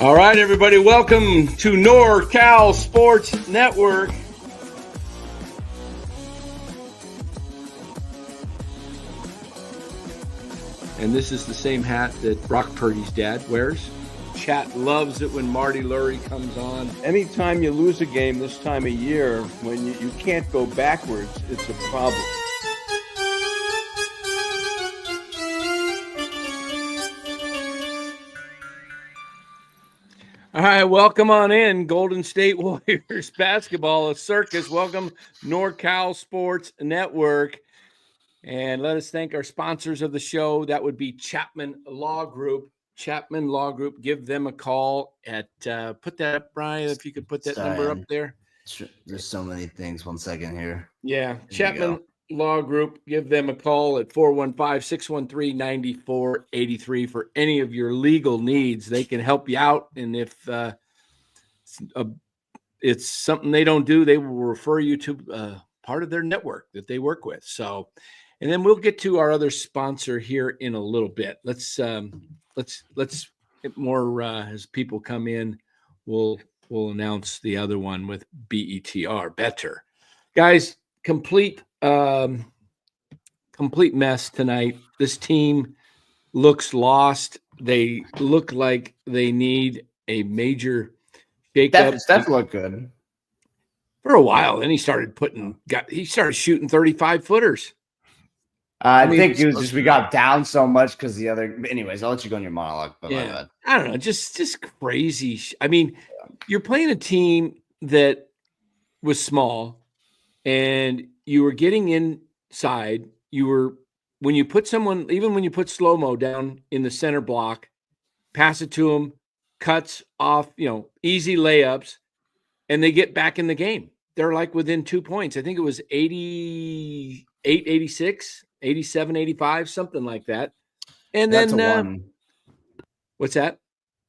All right, everybody, welcome to NorCal Sports Network. And this is the same hat that Brock Purdy's dad wears. Chat loves it when Marty Lurie comes on. Anytime you lose a game this time of year, when you can't go backwards, it's a problem. All right, welcome on in, Golden State Warriors basketball, a circus. Welcome, NorCal Sports Network. And let us thank our sponsors of the show. That would be Chapman Law Group. Chapman Law Group. Give them a call at, put that up, Brian, if you could put that number up there. There's so many things. 1 second here. Yeah, Chapman Law Group. Give them a call at 415-613-9483 for any of your legal needs. They can help you out. And if it's something they don't do, they will refer you to part of their network that they work with. So, and then we'll get to our other sponsor here in a little bit. Let's get more as people come in. We'll announce the other one with BETR. Better, guys. Complete mess tonight. This team looks lost. They look like they need a major shakeup. Steph looked good for a while. Then he started shooting 35-footers. I think it was just we got down so much because the other. Anyways, I'll let you go on your monologue. But yeah, I don't know, just crazy. I mean, you're playing a team that was small, and you were getting inside. When you put slow-mo down in the center block, pass it to them, cuts off, easy layups, and they get back in the game. They're like within 2 points. I think it was 88, 86, 87, 85, something like that. And then what's that?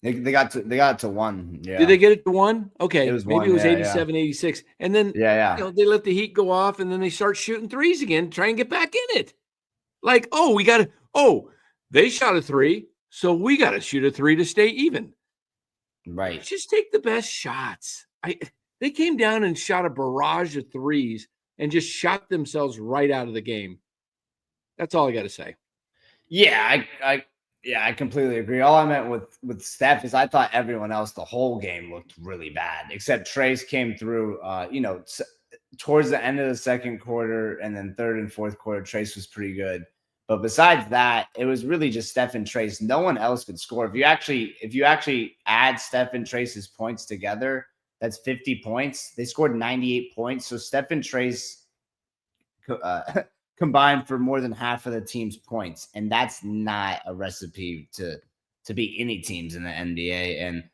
They got it to one. Yeah. Did they get it to one? Okay. It was maybe one, it was 87, 86. And then they let the heat go off, and then they start shooting threes again, try and get back in it. Like, they shot a three, so we got to shoot a three to stay even. Right. Just take the best shots. They came down and shot a barrage of threes and just shot themselves right out of the game. That's all I got to say. Yeah, I completely agree. All I meant with Steph is I thought everyone else the whole game looked really bad, except Trace came through, towards the end of the second quarter, and then third and fourth quarter, Trace was pretty good. But besides that, it was really just Steph and Trace. No one else could score. If you actually add Steph and Trace's points together, that's 50 points. They scored 98 points. So Steph and Trace combined for more than half of the team's points. And that's not a recipe to beat any teams in the NBA. And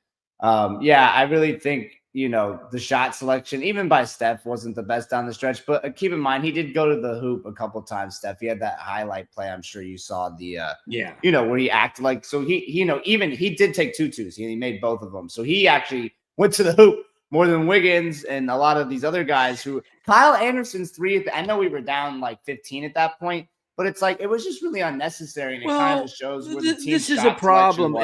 I really think, the shot selection, even by Steph, wasn't the best down the stretch. But keep in mind, he did go to the hoop a couple times, Steph. He had that highlight play. I'm sure you saw where he acted like, so he did take two twos. He made both of them. So he actually went to the hoop more than Wiggins and a lot of these other guys who Kyle Anderson's three. I know we were down like 15 at that point, but it's like, it was just really unnecessary. And it kind of shows where the team's this is a problem.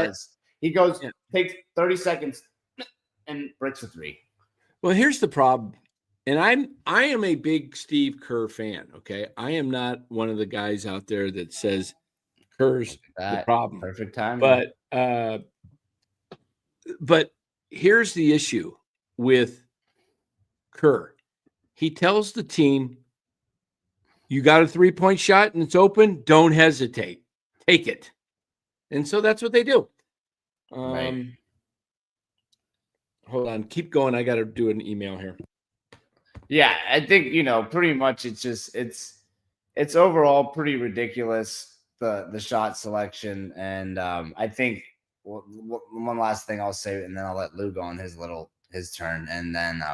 He goes, takes 30 seconds and breaks a three. Well, here's the problem. And I am a big Steve Kerr fan. Okay. I am not one of the guys out there that says Kerr's the problem. Perfect time. But here's the issue with Kerr. He tells the team, you got a 3-point shot and it's open, don't hesitate. Take it. And so that's what they do. Right. Hold on. Keep going. I got to do an email here. Yeah, I think, pretty much it's overall pretty ridiculous, the shot selection. And I think one last thing I'll say, and then I'll let Lou go on his turn. And then,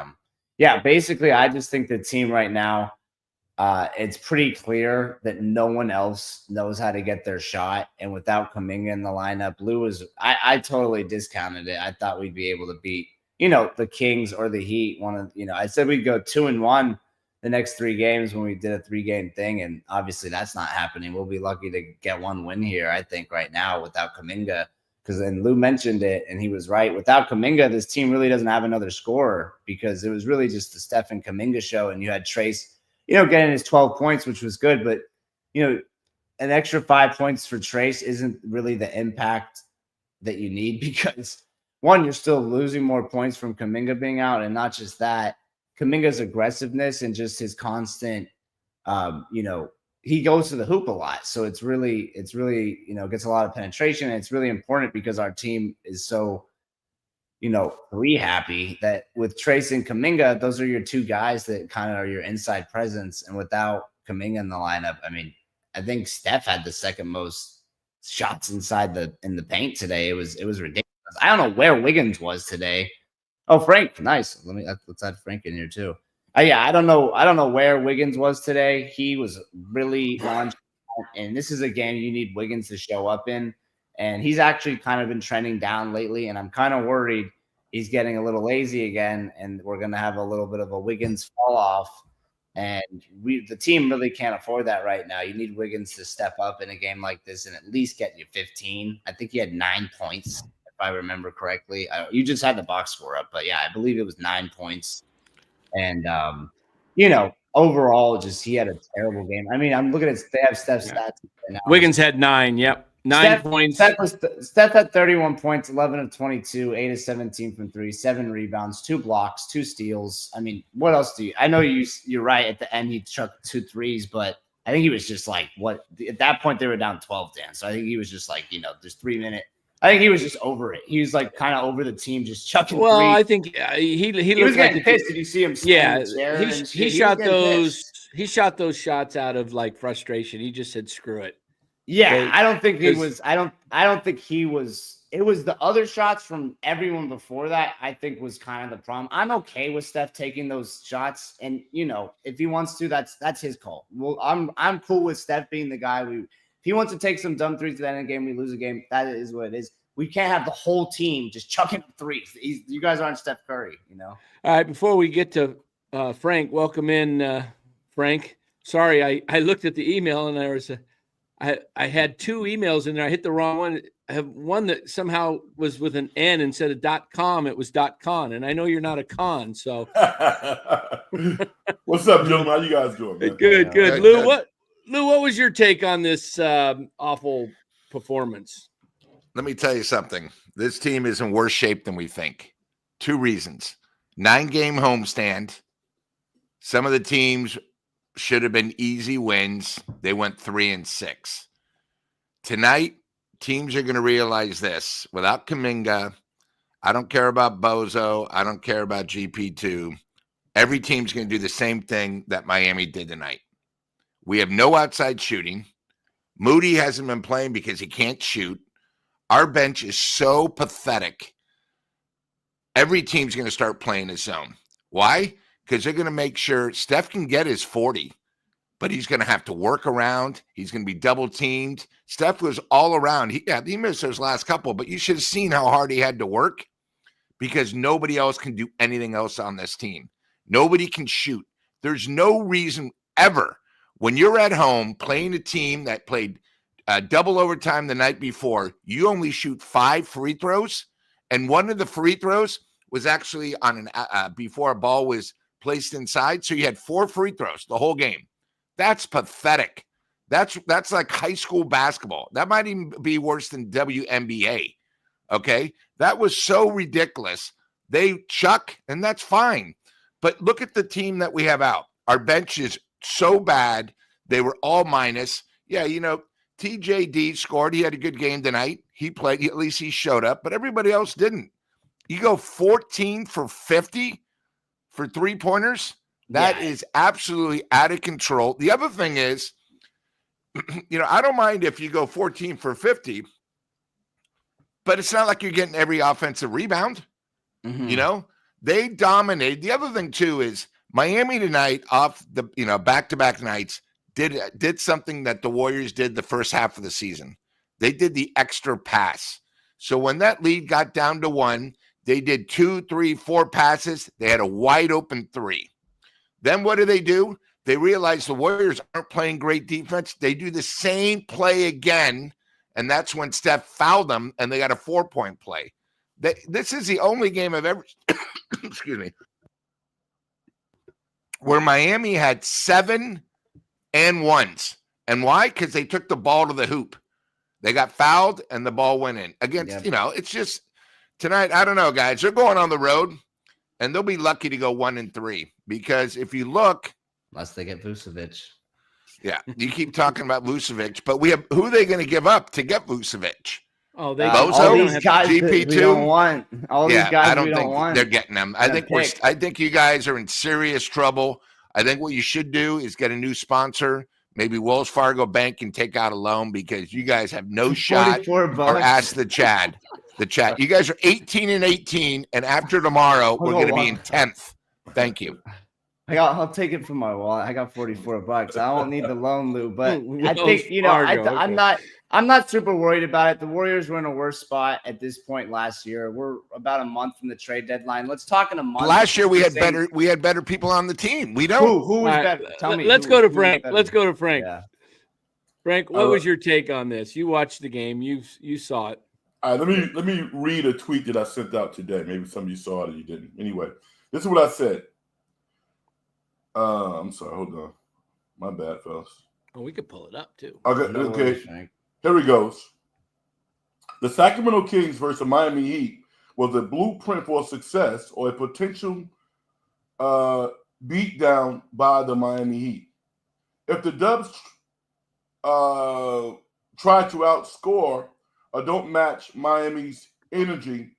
basically I just think the team right now, it's pretty clear that no one else knows how to get their shot. And without Kuminga in the lineup, Lou was, I totally discounted it. I thought we'd be able to beat, the Kings or the Heat. I said we'd go 2-1 the next 3 games when we did a 3-game thing. And obviously that's not happening. We'll be lucky to get one win here, I think, right now without Kuminga. because and Lou mentioned it, and he was right. Without Kuminga, this team really doesn't have another scorer because it was really just the Steph and Kuminga show, and you had Trace, getting his 12 points, which was good, but an extra 5 points for Trace isn't really the impact that you need because one, you're still losing more points from Kuminga being out, and not just that, Kuminga's aggressiveness and just his constant, he goes to the hoop a lot. So it's really, gets a lot of penetration. And it's really important because our team is so, three happy that with Trace and Kuminga, those are your two guys that kind of are your inside presence. And without Kuminga in the lineup, I mean, I think Steph had the second most shots inside in the paint today. It was ridiculous. I don't know where Wiggins was today. Oh, Frank, nice. Let's add Frank in here too. Yeah, I don't know where Wiggins was today. He was really on, and this is a game you need Wiggins to show up in. And he's actually kind of been trending down lately, and I'm kind of worried he's getting a little lazy again, and we're going to have a little bit of a Wiggins fall off. And the team really can't afford that right now. You need Wiggins to step up in a game like this and at least get you 15. I think he had 9 points, if I remember correctly. You just had the box score up, but yeah, I believe it was 9 points. And, overall, just he had a terrible game. I mean, I'm looking at they have Steph's stats right now. Wiggins had 9. Yep. 9 points. Steph had 31 points, 11 of 22, 8 of 17 from 3, 7 rebounds, 2 blocks, 2 steals. I mean, what else do you? I know you're right. At the end, he chucked 2 threes, but I think he was just like, what? At that point, they were down 12, Dan. So I think he was just like, there's 3 minutes. I think he was just over it. He was like kind of over the team, just chucking. Well, threes. I think he was getting pissed. Did you see him? Yeah, he shot those. He shot those shots out of like frustration. He just said, "Screw it." Yeah, I don't think he was. I don't think he was. It was the other shots from everyone before that. I think was kind of the problem. I'm okay with Steph taking those shots, and if he wants to, that's his call. Well, I'm cool with Steph being the guy. If he wants to take some dumb threes at the end of the game, we lose a game. That is what it is. We can't have the whole team just chucking threes. You guys aren't Steph Curry, All right, before we get to Frank, welcome in, Frank. Sorry, I looked at the email and there was I had 2 emails in there. I hit the wrong one. I have one that somehow was with an N instead of .com. It was .con, and I know you're not a con, so. What's up, gentlemen? How you guys doing, man? Good. Lou, what was your take on this awful performance? Let me tell you something. This team is in worse shape than we think. 2 reasons. 9-game homestand. Some of the teams should have been easy wins. They went 3-6. Tonight, teams are going to realize this. Without Kuminga, I don't care about Bozo. I don't care about GP2. Every team's going to do the same thing that Miami did tonight. We have no outside shooting. Moody hasn't been playing because he can't shoot. Our bench is so pathetic. Every team's going to start playing his zone. Why? Because they're going to make sure Steph can get his 40, but he's going to have to work around. He's going to be double teamed. Steph was all around. He missed those last couple, but you should have seen how hard he had to work because nobody else can do anything else on this team. Nobody can shoot. There's no reason ever when you're at home playing a team that played double overtime the night before, you only shoot 5 free throws, and one of the free throws was actually on before a ball was placed inside. So you had 4 free throws the whole game. That's pathetic. That's like high school basketball. That might even be worse than WNBA. Okay, that was so ridiculous. They chuck, and that's fine. But look at the team that we have out. Our bench is so bad. They were all minus. Yeah, TJD scored. He had a good game tonight. He played. At least he showed up, but everybody else didn't. You go 14 for 50 for 3-pointers. That is absolutely out of control. The other thing is, I don't mind if you go 14 for 50, but it's not like you're getting every offensive rebound. Mm-hmm. They dominated. The other thing too is Miami tonight off the back-to-back nights did something that the Warriors did the first half of the season. They did the extra pass. So when that lead got down to 1, they did 2, 3, 4 passes. They had a wide open 3. Then what do? They realize the Warriors aren't playing great defense. They do the same play again, and that's when Steph fouled them, and they got a 4-point play. This is the only game I've ever excuse me, where Miami had 7 and 1s. And why? Because they took the ball to the hoop. They got fouled, and the ball went in. Against, it's just tonight, I don't know, guys. They're going on the road, and they'll be lucky to go 1-3. Because if you look, unless they get Vucevic. Yeah, you keep talking about Vucevic, but who are they going to give up to get Vucevic? Oh, they all these guys GP2? we don't want. All these guys I don't we think don't want. they're getting them. I think you guys are in serious trouble. I think what you should do is get a new sponsor. Maybe Wells Fargo Bank can take out a loan because you guys have no shot. Or ask the Chad. You guys are 18-18, and after tomorrow, we're going to be in 10th. Thank you. I'll take it from my wallet. I got $44. I don't need the loan, Lou. But I think I'm not super worried about it. The Warriors were in a worse spot at this point last year. We're about a month from the trade deadline. Let's talk in a month. Last year we had better people on the team. We don't. Who was better? Tell me. Let's go to Frank. Let's go to Frank. Yeah. Frank, what was your take on this? You watched the game. You saw it. All right, let me read a tweet that I sent out today. Maybe some of you saw it and you didn't. Anyway, this is what I said. I'm sorry. Hold on. My bad, fellas. Oh, we could pull it up too. Okay. Here we goes. The Sacramento Kings versus Miami Heat was a blueprint for success or a potential beat down by the Miami Heat. If the Dubs try to outscore or don't match Miami's energy,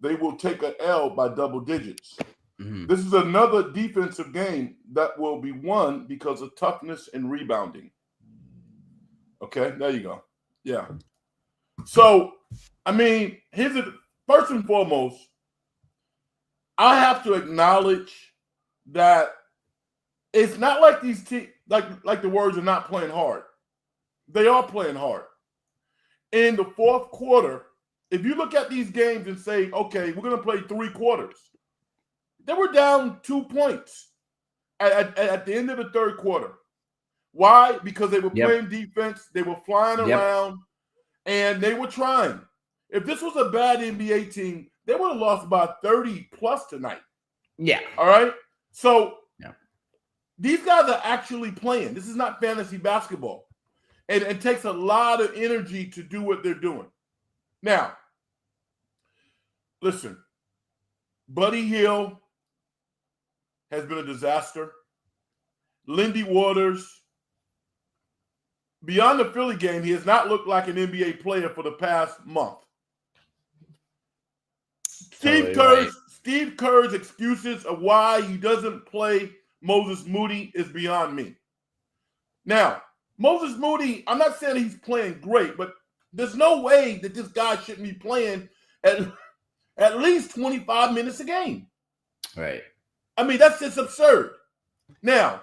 they will take an L by double digits. Mm-hmm. This is another defensive game that will be won because of toughness and rebounding. Okay, there you go. Yeah. So, I mean, first and foremost, I have to acknowledge that it's not like these like the Warriors are not playing hard. They are playing hard. In the fourth quarter, if you look at these games and say, okay, we're going to play 3 quarters, they were down 2 points at the end of the third quarter. Why? Because they were playing defense, they were flying around, and they were trying. If this was a bad NBA team, they would have lost by 30 plus tonight. Yeah. All right? So these guys are actually playing. This is not fantasy basketball. And it takes a lot of energy to do what they're doing. Now, listen, Buddy Hield has been a disaster. Lindy Waters, beyond the Philly game, he has not looked like an NBA player for the past month. Steve Kerr's excuses of why he doesn't play Moses Moody is beyond me. Now, Moses Moody, I'm not saying he's playing great, but there's no way that this guy shouldn't be playing at least 25 minutes a game. Right. I mean, that's just absurd. Now,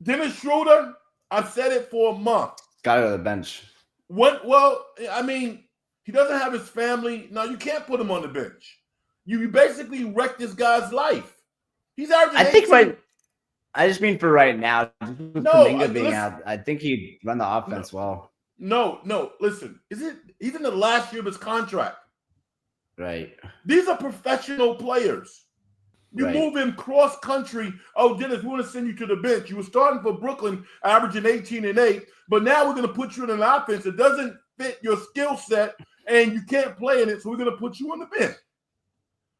Dennis Schroeder, I've said it for a month. Got to go to the bench. Well, I mean, he doesn't have his family. No, you can't put him on the bench. You basically wrecked this guy's life. He's averaging I just mean for right now. With Kuminga being out, I think he'd run the offense well. No. Listen, he's in the last year of his contract. Right. These are professional players. You move in cross country. Oh, Dennis, we want to send you to the bench. You were starting for Brooklyn, averaging 18 and 8, but now we're going to put you in an offense that doesn't fit your skill set, and you can't play in it. So we're going to put you on the bench.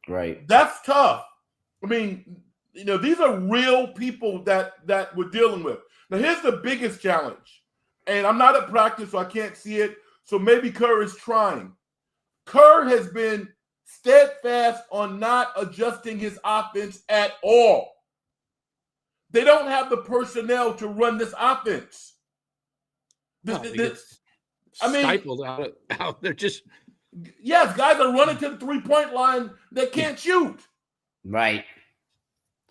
Right. That's tough. I mean, these are real people that we're dealing with. Now, here's the biggest challenge, and I'm not at practice, so I can't see it. So maybe Kerr is trying. Kerr has been steadfast on not adjusting his offense at all. They don't have the personnel to run this offense. Stifled out. They're just. Yes, guys are running to the 3-point line. They can't shoot. Right.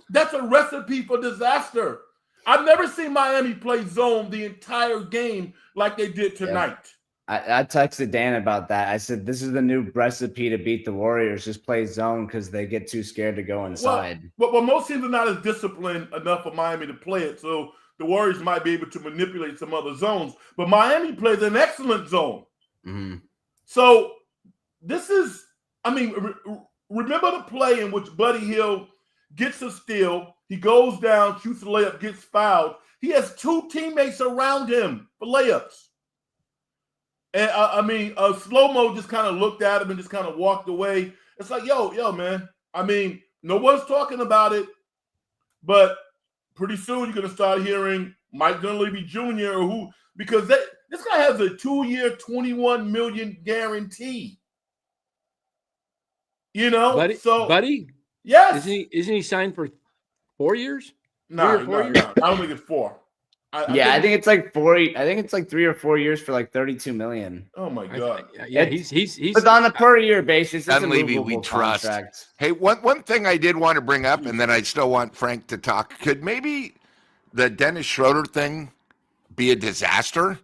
That's a recipe for disaster. I've never seen Miami play zone the entire game like they did tonight. I texted Dan about that. I said, this is the new recipe to beat the Warriors. Just play zone because they get too scared to go inside. Well, most teams are not as disciplined enough for Miami to play it. So the Warriors might be able to manipulate some other zones. But Miami plays an excellent zone. Mm-hmm. So this is, remember the play in which Buddy Hield gets a steal. He goes down, shoots a layup, gets fouled. He has two teammates around him for layups. And Slow-Mo just kind of looked at him and just kind of walked away. It's like, yo, man. No one's talking about it, but pretty soon you're going to start hearing Mike Dunleavy Jr. or who, because this guy has a 2-year, $21 million guarantee. Buddy? Yes. Isn't he signed for 4 years? No, 3 or 4 years? no. I don't think it's 4. I think it's like 4. I think it's like 3 or 4 years for like $32 million. Oh my God! Yeah, he's but on a per year basis, it's a Dunleavy, movable we trust. contract. Hey, one thing I did want to bring up, and then I still want Frank to talk. Could maybe the Dennis Schroeder thing be a disaster?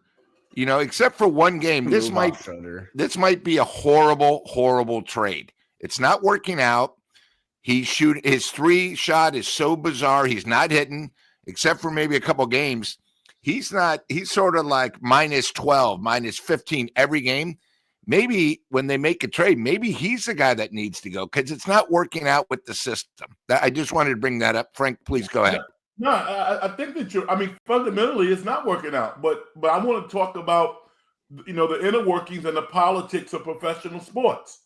Except for one game, this might be a horrible trade. It's not working out. His 3 shot is so bizarre. He's not hitting, except for maybe a couple games. He's sort of like minus 12, minus 15 every game. Maybe when they make a trade, maybe he's the guy that needs to go because it's not working out with the system. I just wanted to bring that up. Frank, please go ahead. No, I think that fundamentally it's not working out, but I want to talk about, the inner workings and the politics of professional sports.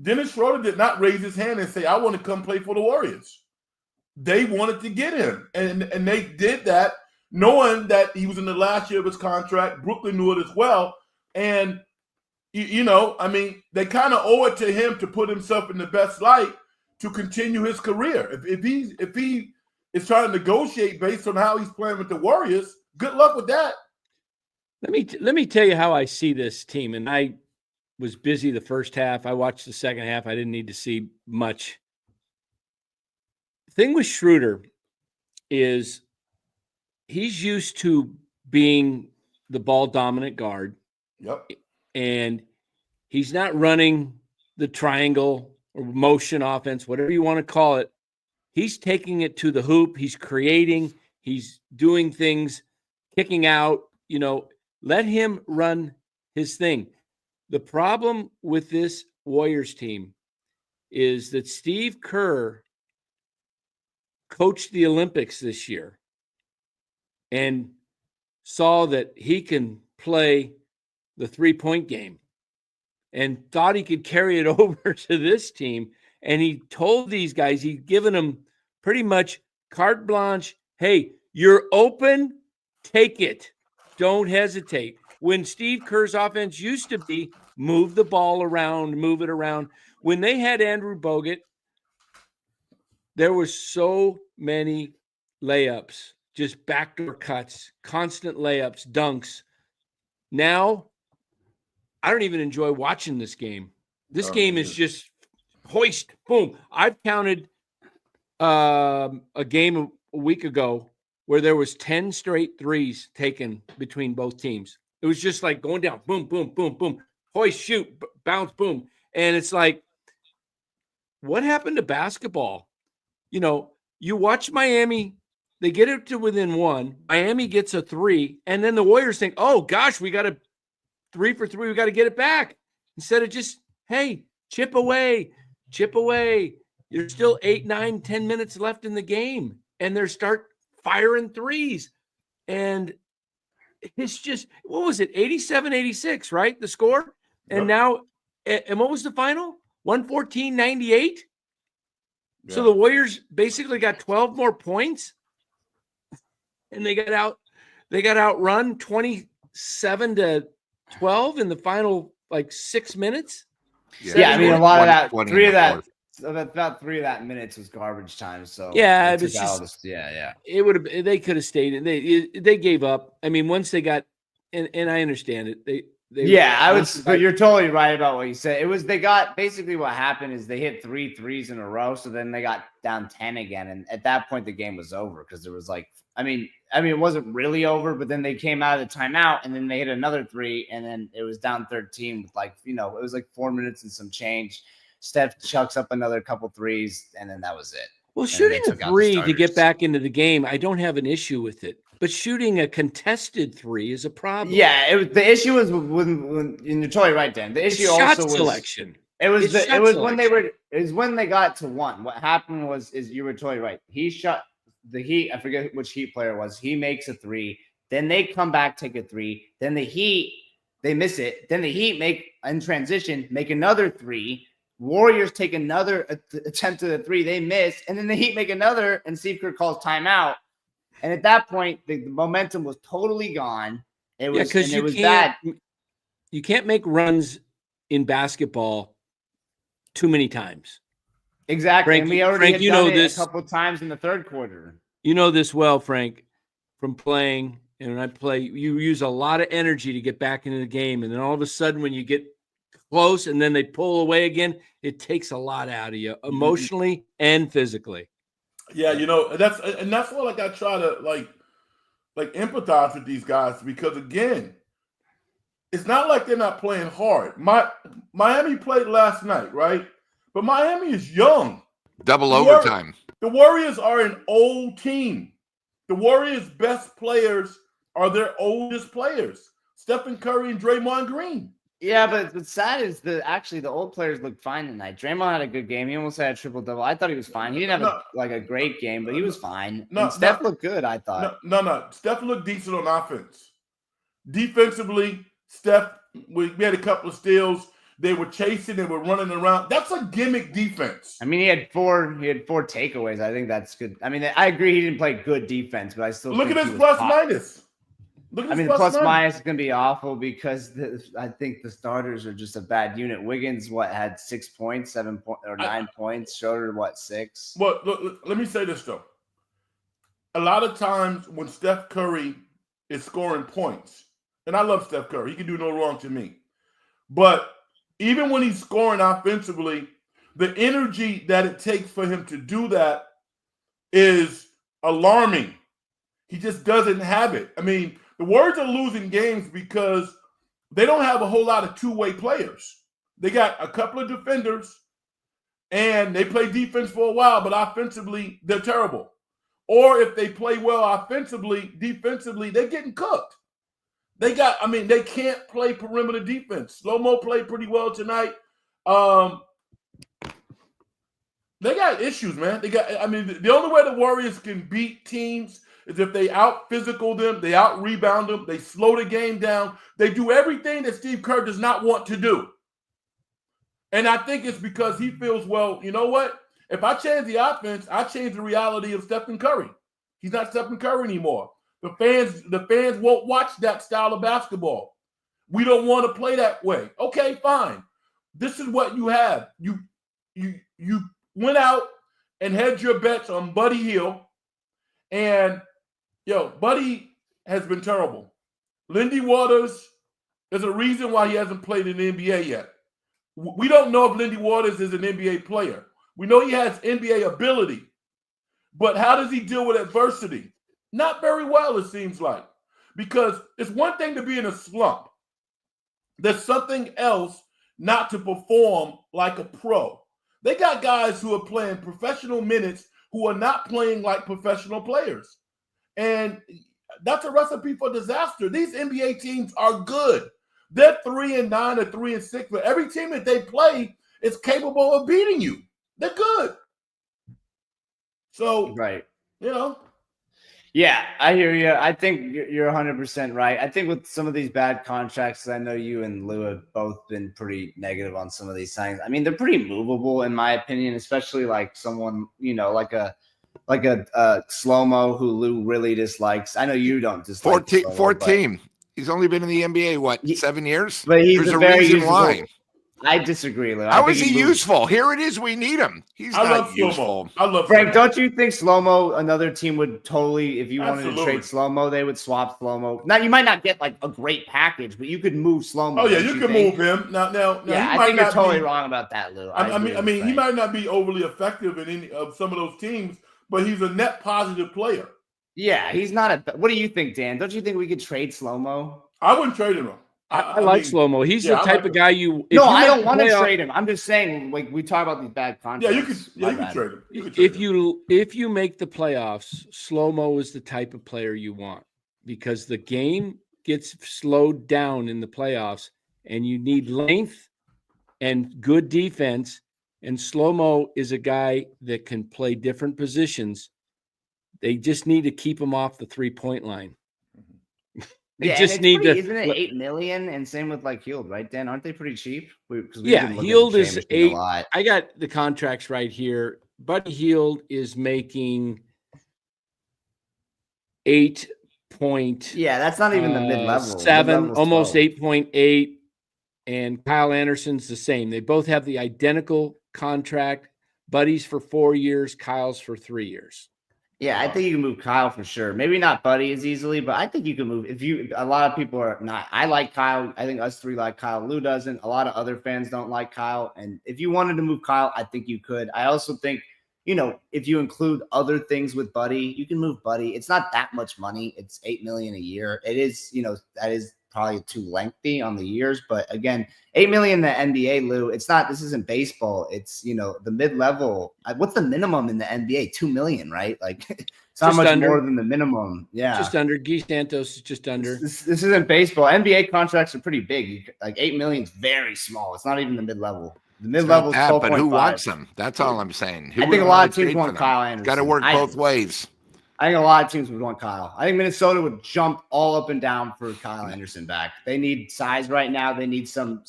Dennis Schroeder did not raise his hand and say, I want to come play for the Warriors. They wanted to get him, and they did that knowing that he was in the last year of his contract. Brooklyn knew it as well. And, they kind of owe it to him to put himself in the best light to continue his career. If he is trying to negotiate based on how he's playing with the Warriors, good luck with that. Let me tell you how I see this team. And I was busy the first half. I watched the second half. I didn't need to see much. The thing with Schroeder is he's used to being the ball dominant guard. Yep. And he's not running the triangle or motion offense, whatever you want to call it. He's taking it to the hoop. He's creating. He's doing things, kicking out. Let him run his thing. The problem with this Warriors team is that Steve Kerr coached the Olympics this year and saw that he can play the 3-point game and thought he could carry it over to this team. And he told these guys, he'd given them pretty much carte blanche. Hey, you're open, take it. Don't hesitate. When Steve Kerr's offense used to be move the ball around, move it around. When they had Andrew Bogut, there was so many layups, just backdoor cuts, constant layups, dunks. Now, I don't even enjoy watching this game. This game is just hoist, boom. I've counted a game a week ago where there was 10 straight threes taken between both teams. It was just like going down, boom, boom, boom, boom, hoist, shoot, bounce, boom. And it's like, what happened to basketball? You watch Miami, they get it to within 1. Miami gets a 3, and then the Warriors think, oh, gosh, we got a 3 for 3. We got to get it back. Instead of just, hey, chip away. There's still 8, 9, 10 minutes left in the game, and they start firing threes. And it's just, what was it, 87-86, right, the score? And now, and what was the final? 114-98? So the Warriors basically got 12 more points, and they got outrun 27-12 in the final 6 minutes. Yeah, a lot of that, about 3 of that minutes was garbage time. So it was just, it would have. They could have stayed, and they gave up. Once they got, and I understand it. But you're totally right about what you said. It was, they got, basically what happened is they hit 3 threes in a row. So then they got down 10 again. And at that point, the game was over because there was it wasn't really over, but then they came out of the timeout and then they hit another 3. And then it was down 13 with it was 4 minutes and some change. Steph chucks up another couple threes and then that was it. Well, shooting a 3 to get back into the game, I don't have an issue with it. But shooting a contested three is a problem. Yeah, the issue was when and you're totally right, Dan. The It's issue shot also was selection. it was It's shot when they got to one. What happened is you were totally right. He shot the Heat. I forget which Heat player it was. He makes a three. Then they come back, take a three. Then the Heat, they miss it. Then the Heat make in transition, make another three. Warriors take another attempt at a three. They miss, and then the Heat make another, and Steve Kerr calls timeout. And at that point, the momentum was totally gone. It was because it was bad. You can't make runs in basketball too many times. Exactly. Frank, and we already Frank, had you done know it this a couple of times in the third quarter. You know this well, Frank, from playing. And when I play, you use a lot of energy to get back into the game. And then all of a sudden, when you get close and then they pull away again, it takes a lot out of you emotionally and physically. Yeah, you know, that's what like I try to like empathize with these guys, because again, it's not like they're not playing hard. Miami played last night, right? But Miami is young. Double overtime. The Warriors are an old team. The Warriors' best players are their oldest players, Stephen Curry and Draymond Green. Yeah, but what's sad is the old players looked fine tonight. Draymond had a good game. He almost had a triple-double. I thought he was fine. He didn't have a great game, but he was fine. And Steph looked good, I thought. No. Steph looked decent on offense. Defensively, Steph, we had a couple of steals. They were chasing. They were running around. That's a gimmick defense. I mean, he had four takeaways. I think that's good. I mean, I agree he didn't play good defense, but I still look think at his plus minus. I mean, the plus minus is going to be awful because I think the starters are just a bad unit. Wiggins, had 6 points, 7 points, or 9 points. Schroeder, 6? Well, look, let me say this, though. A lot of times when Steph Curry is scoring points, and I love Steph Curry. He can do no wrong to me. But even when he's scoring offensively, the energy that it takes for him to do that is alarming. He just doesn't have it. I mean, the Warriors are losing games because they don't have a whole lot of two-way players. They got a couple of defenders, and they play defense for a while, but offensively, they're terrible. Or if they play well offensively, defensively, they're getting cooked. They can't play perimeter defense. Slow-mo played pretty well tonight. They got issues, man. The only way the Warriors can beat teams is if they out-physical them, they out-rebound them, they slow the game down. They do everything that Steve Kerr does not want to do. And I think it's because he feels, well, you know what? If I change the offense, I change the reality of Stephen Curry. He's not Stephen Curry anymore. The fans won't watch that style of basketball. We don't want to play that way. Okay, fine. This is what you have. You went out and hedged your bets on Buddy Hield, and Buddy has been terrible. Lindy Waters, there's a reason why he hasn't played in the NBA yet. We don't know if Lindy Waters is an NBA player. We know he has NBA ability, but how does he deal with adversity? Not very well, it seems like, because it's one thing to be in a slump. There's something else not to perform like a pro. They got guys who are playing professional minutes who are not playing like professional players. And that's a recipe for disaster. These NBA teams are good. They're 3-9 or 3-6, but every team that they play is capable of beating you. They're good. So, right. Yeah, I hear you. I think you're 100% right. I think with some of these bad contracts, I know you and Lou have both been pretty negative on some of these signings. I mean, they're pretty movable in my opinion, especially like someone, like a Slow-Mo who Lou really dislikes. I know you don't dislike 14. He's only been in the NBA, 7 years? But he's There's a a very reason useful, why. I disagree, Lou. How is he useful? Here it is. We need him. He's not useful. I love Frank, Slow-Mo. don't you think Slow-Mo, another team would totally, if you wanted to Absolutely. trade Slow-Mo, they would swap Slow-Mo. Now, you might not get like a great package, but you could move Slow-Mo. Oh, yeah, you can move him. Now, Yeah, he I think you're not totally be, wrong about that, Lou. I mean, he might not be overly effective in any of some of those teams, but he's a net positive player. Yeah, he's not a. What do you think, Dan? Don't you think we could trade Slow-Mo? I wouldn't trade him. I like mean, slow mo. He's the I type like of him. guy you. If No, you I make don't the want to playoff- trade him. I'm just saying, like, we talk about these bad contracts. Yeah, you could trade him. You could trade If him. you make the playoffs, slow mo is the type of player you want because the game gets slowed down in the playoffs, and you need length and good defense. And slow mo is a guy that can play different positions. They just need to keep him off the 3-point line. They Yeah, just and need to. isn't it 8 million? And same with like Heald, right, Dan? Aren't they pretty cheap? Because we've Yeah, been looking Heald at is Jamerson 8. a lot. I got the contracts right here. Buddy Heald is making 8 point. Yeah, that's not even the mid-level. 7, Mid-level's almost 12. 8.8. And Kyle Anderson's the same. They both have the identical contract. Buddy's for 4 years, Kyle's for 3 years. Yeah, I think you can move Kyle for sure. Maybe not Buddy as easily, but I think you can move. A lot of people are not. I like Kyle. I think us three like Kyle. Lou doesn't. A lot of other fans don't like Kyle. And if you wanted to move Kyle, I think you could. I also think, if you include other things with Buddy, you can move Buddy. It's not that much money. It's $8 million a year. It is, that is probably too lengthy on the years. But again, $8 million in the NBA, Lou. It's not. This isn't baseball. It's the mid-level. What's the minimum in the NBA? $2 million, right? Like it's not much more than the minimum. Yeah, just under. Guy Santos is just under. This isn't baseball. NBA contracts are pretty big. Like $8 million is very small. It's not even the mid-level. The mid-level is 12.5. But who wants them? That's all I'm saying. I think a lot of teams want Kyle Anderson. Got to work both ways. I think a lot of teams would want Kyle. I think Minnesota would jump all up and down for Kyle Anderson back. They need size right now. They need some.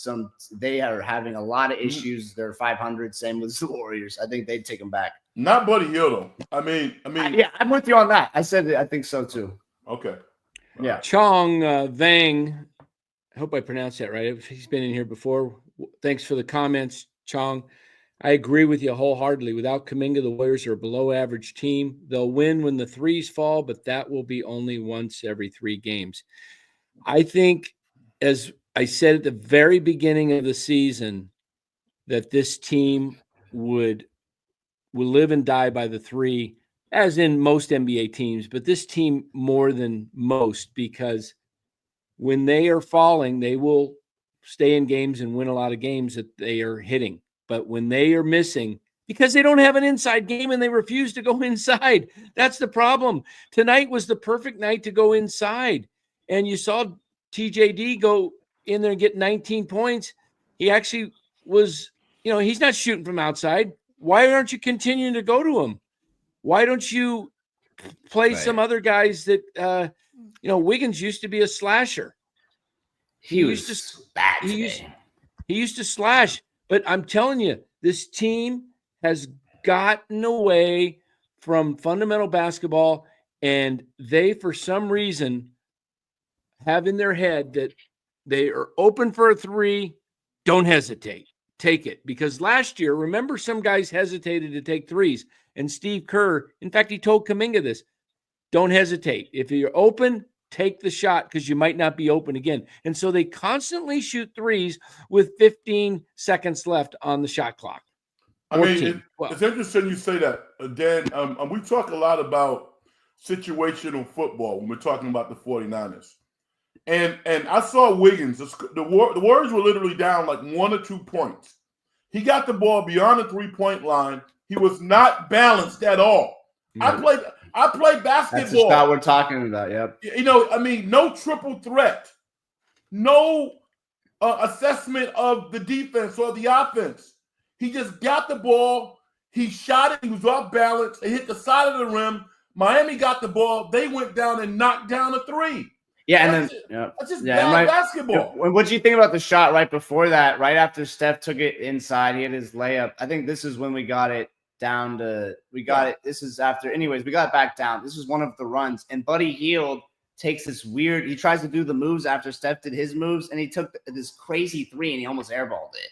They are having a lot of issues. They're 500. Same with the Warriors. I think they'd take him back. Not Buddy Hield, though. I mean, yeah, I'm with you on that. I said I think so too. Okay. Yeah. Chong Vang. I hope I pronounced that right. He's been in here before. Thanks for the comments, Chong. I agree with you wholeheartedly. Without Kuminga, the Warriors are a below-average team. They'll win when the threes fall, but that will be only once every 3 games. I think, as I said at the very beginning of the season, that this team will live and die by the 3, as in most NBA teams, but this team more than most, because when they are falling, they will stay in games and win a lot of games that they are hitting. But when they are missing, because they don't have an inside game and they refuse to go inside, that's the problem. Tonight was the perfect night to go inside. And you saw TJD go in there and get 19 points. He actually was, he's not shooting from outside. Why aren't you continuing to go to him? Why don't you play some other guys that, Wiggins used to be a slasher. He used to slash. But I'm telling you, this team has gotten away from fundamental basketball, and they, for some reason, have in their head that they are open for a 3. Don't hesitate. Take it. Because last year, remember, some guys hesitated to take 3s. And Steve Kerr, in fact, he told Kuminga this. Don't hesitate. If you're open, take the shot because you might not be open again. And so they constantly shoot 3s with 15 seconds left on the shot clock. I mean, it's interesting you say that, Dan. We talk a lot about situational football when we're talking about the 49ers. And I saw Wiggins. The Warriors were literally down like 1 or 2 points. He got the ball beyond the 3-point line. He was not balanced at all. Mm-hmm. I play basketball. That's the shot we're talking about. Yep. No triple threat, no assessment of the defense or the offense. He just got the ball. He shot it. He was off balance. It hit the side of the rim. Miami got the ball. They went down and knocked down a 3. Yeah, that's just bad basketball. What do you think about the shot right before that? Right after Steph took it inside, he had his layup. I think this is when we got it down to it. This is after. Anyways, we got it back down. This was one of the runs, and Buddy Hield takes this weird. He tries to do the moves after Steph did his moves, and he took this crazy 3, and he almost airballed it.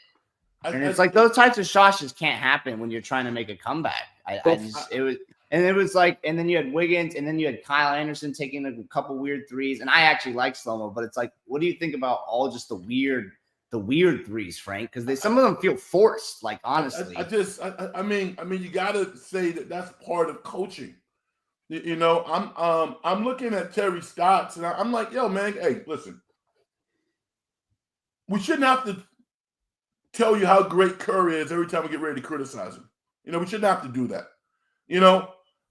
And it's like those types of shots just can't happen when you're trying to make a comeback. It was like, and then you had Wiggins, and then you had Kyle Anderson taking a couple weird 3s. And I actually like slow-mo, but it's like, what do you think about all just the weird 3s, Frank? Because some of them feel forced. Like honestly, I mean, you got to say that that's part of coaching. I'm looking at Terry Stotts, and I'm like, yo, man, hey, listen. we shouldn't have to tell you how great Curry is every time we get ready to criticize him. We shouldn't have to do that.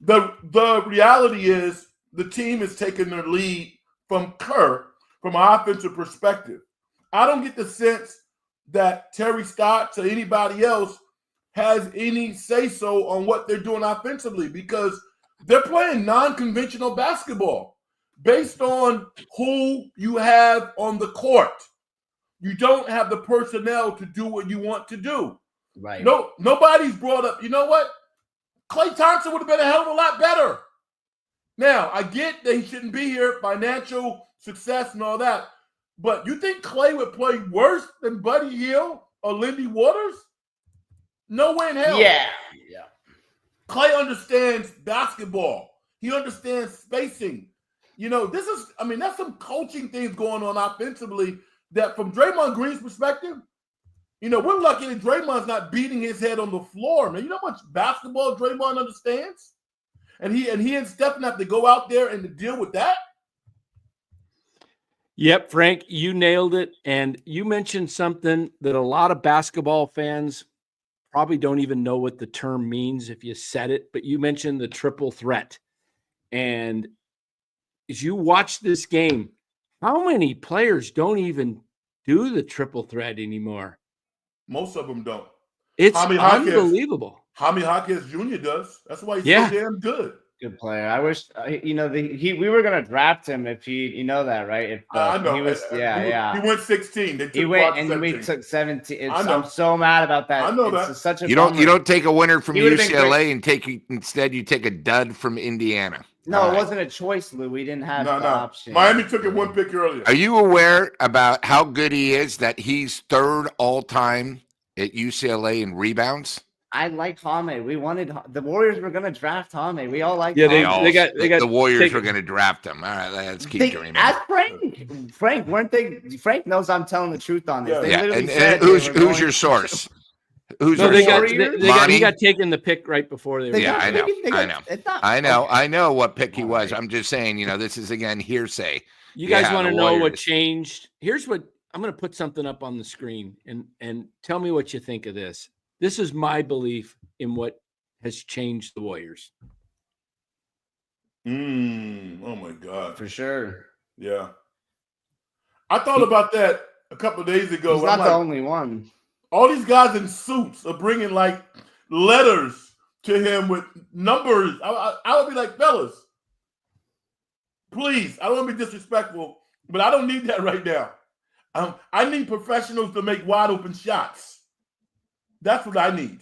The reality is the team is taking their lead from Kerr from an offensive perspective. I don't get the sense that Terry Stotts or anybody else has any say-so on what they're doing offensively because they're playing non-conventional basketball based on who you have on the court. You don't have the personnel to do what you want to do. Right. Nobody's brought up, you know what? Klay Thompson would have been a hell of a lot better. Now, I get that he shouldn't be here, financial success and all that, but you think Klay would play worse than Buddy Hield or Lindy Waters? No way in hell. Yeah. Klay understands basketball. He understands spacing. That's some coaching things going on offensively that from Draymond Green's perspective, we're lucky that Draymond's not beating his head on the floor, man. You know how much basketball Draymond understands? And he and Stephen have to go out there and to deal with that? Yep, Frank, you nailed it. And you mentioned something that a lot of basketball fans probably don't even know what the term means if you said it, but you mentioned the triple threat. And as you watch this game, how many players don't even do the triple threat anymore? Most of them don't. It's Jaime unbelievable. Jaime Jaquez Jr. does. That's why he's so damn good. Good player. I wish we were gonna draft him if you know that, right? I know. He was, He went 16. He went and we took 17. I'm so mad about that. I know that. Such a you bummer. don't take a winner from He would've been UCLA and instead you take a dud from Indiana. No, it wasn't a choice, Lou. We didn't have the option. Miami took it one pick earlier. Are you aware about how good he is? That he's third all time at UCLA in rebounds. I like Jaime. We wanted the Warriors were going to draft Jaime. We all like. Yeah, Jaime. they got the Warriors were going to draft him. All right, let's keep dreaming. Ask Frank, weren't they? Frank knows I'm telling the truth on this. Yeah. They literally And said who's your source? Who's No, your they got taken the pick right before they were. Yeah, I know what pick he was. I'm just saying, this is again hearsay. You guys want to know what changed? Here's what I'm going to put something up on the screen and tell me what you think of this. This is my belief in what has changed the Warriors. Oh my God. For sure. Yeah. I thought about that a couple of days ago. He's not the only one. All these guys in suits are bringing like letters to him with numbers. I would be like, fellas, please, I don't want to be disrespectful, but I don't need that right now. I need professionals to make wide open shots. That's what I need.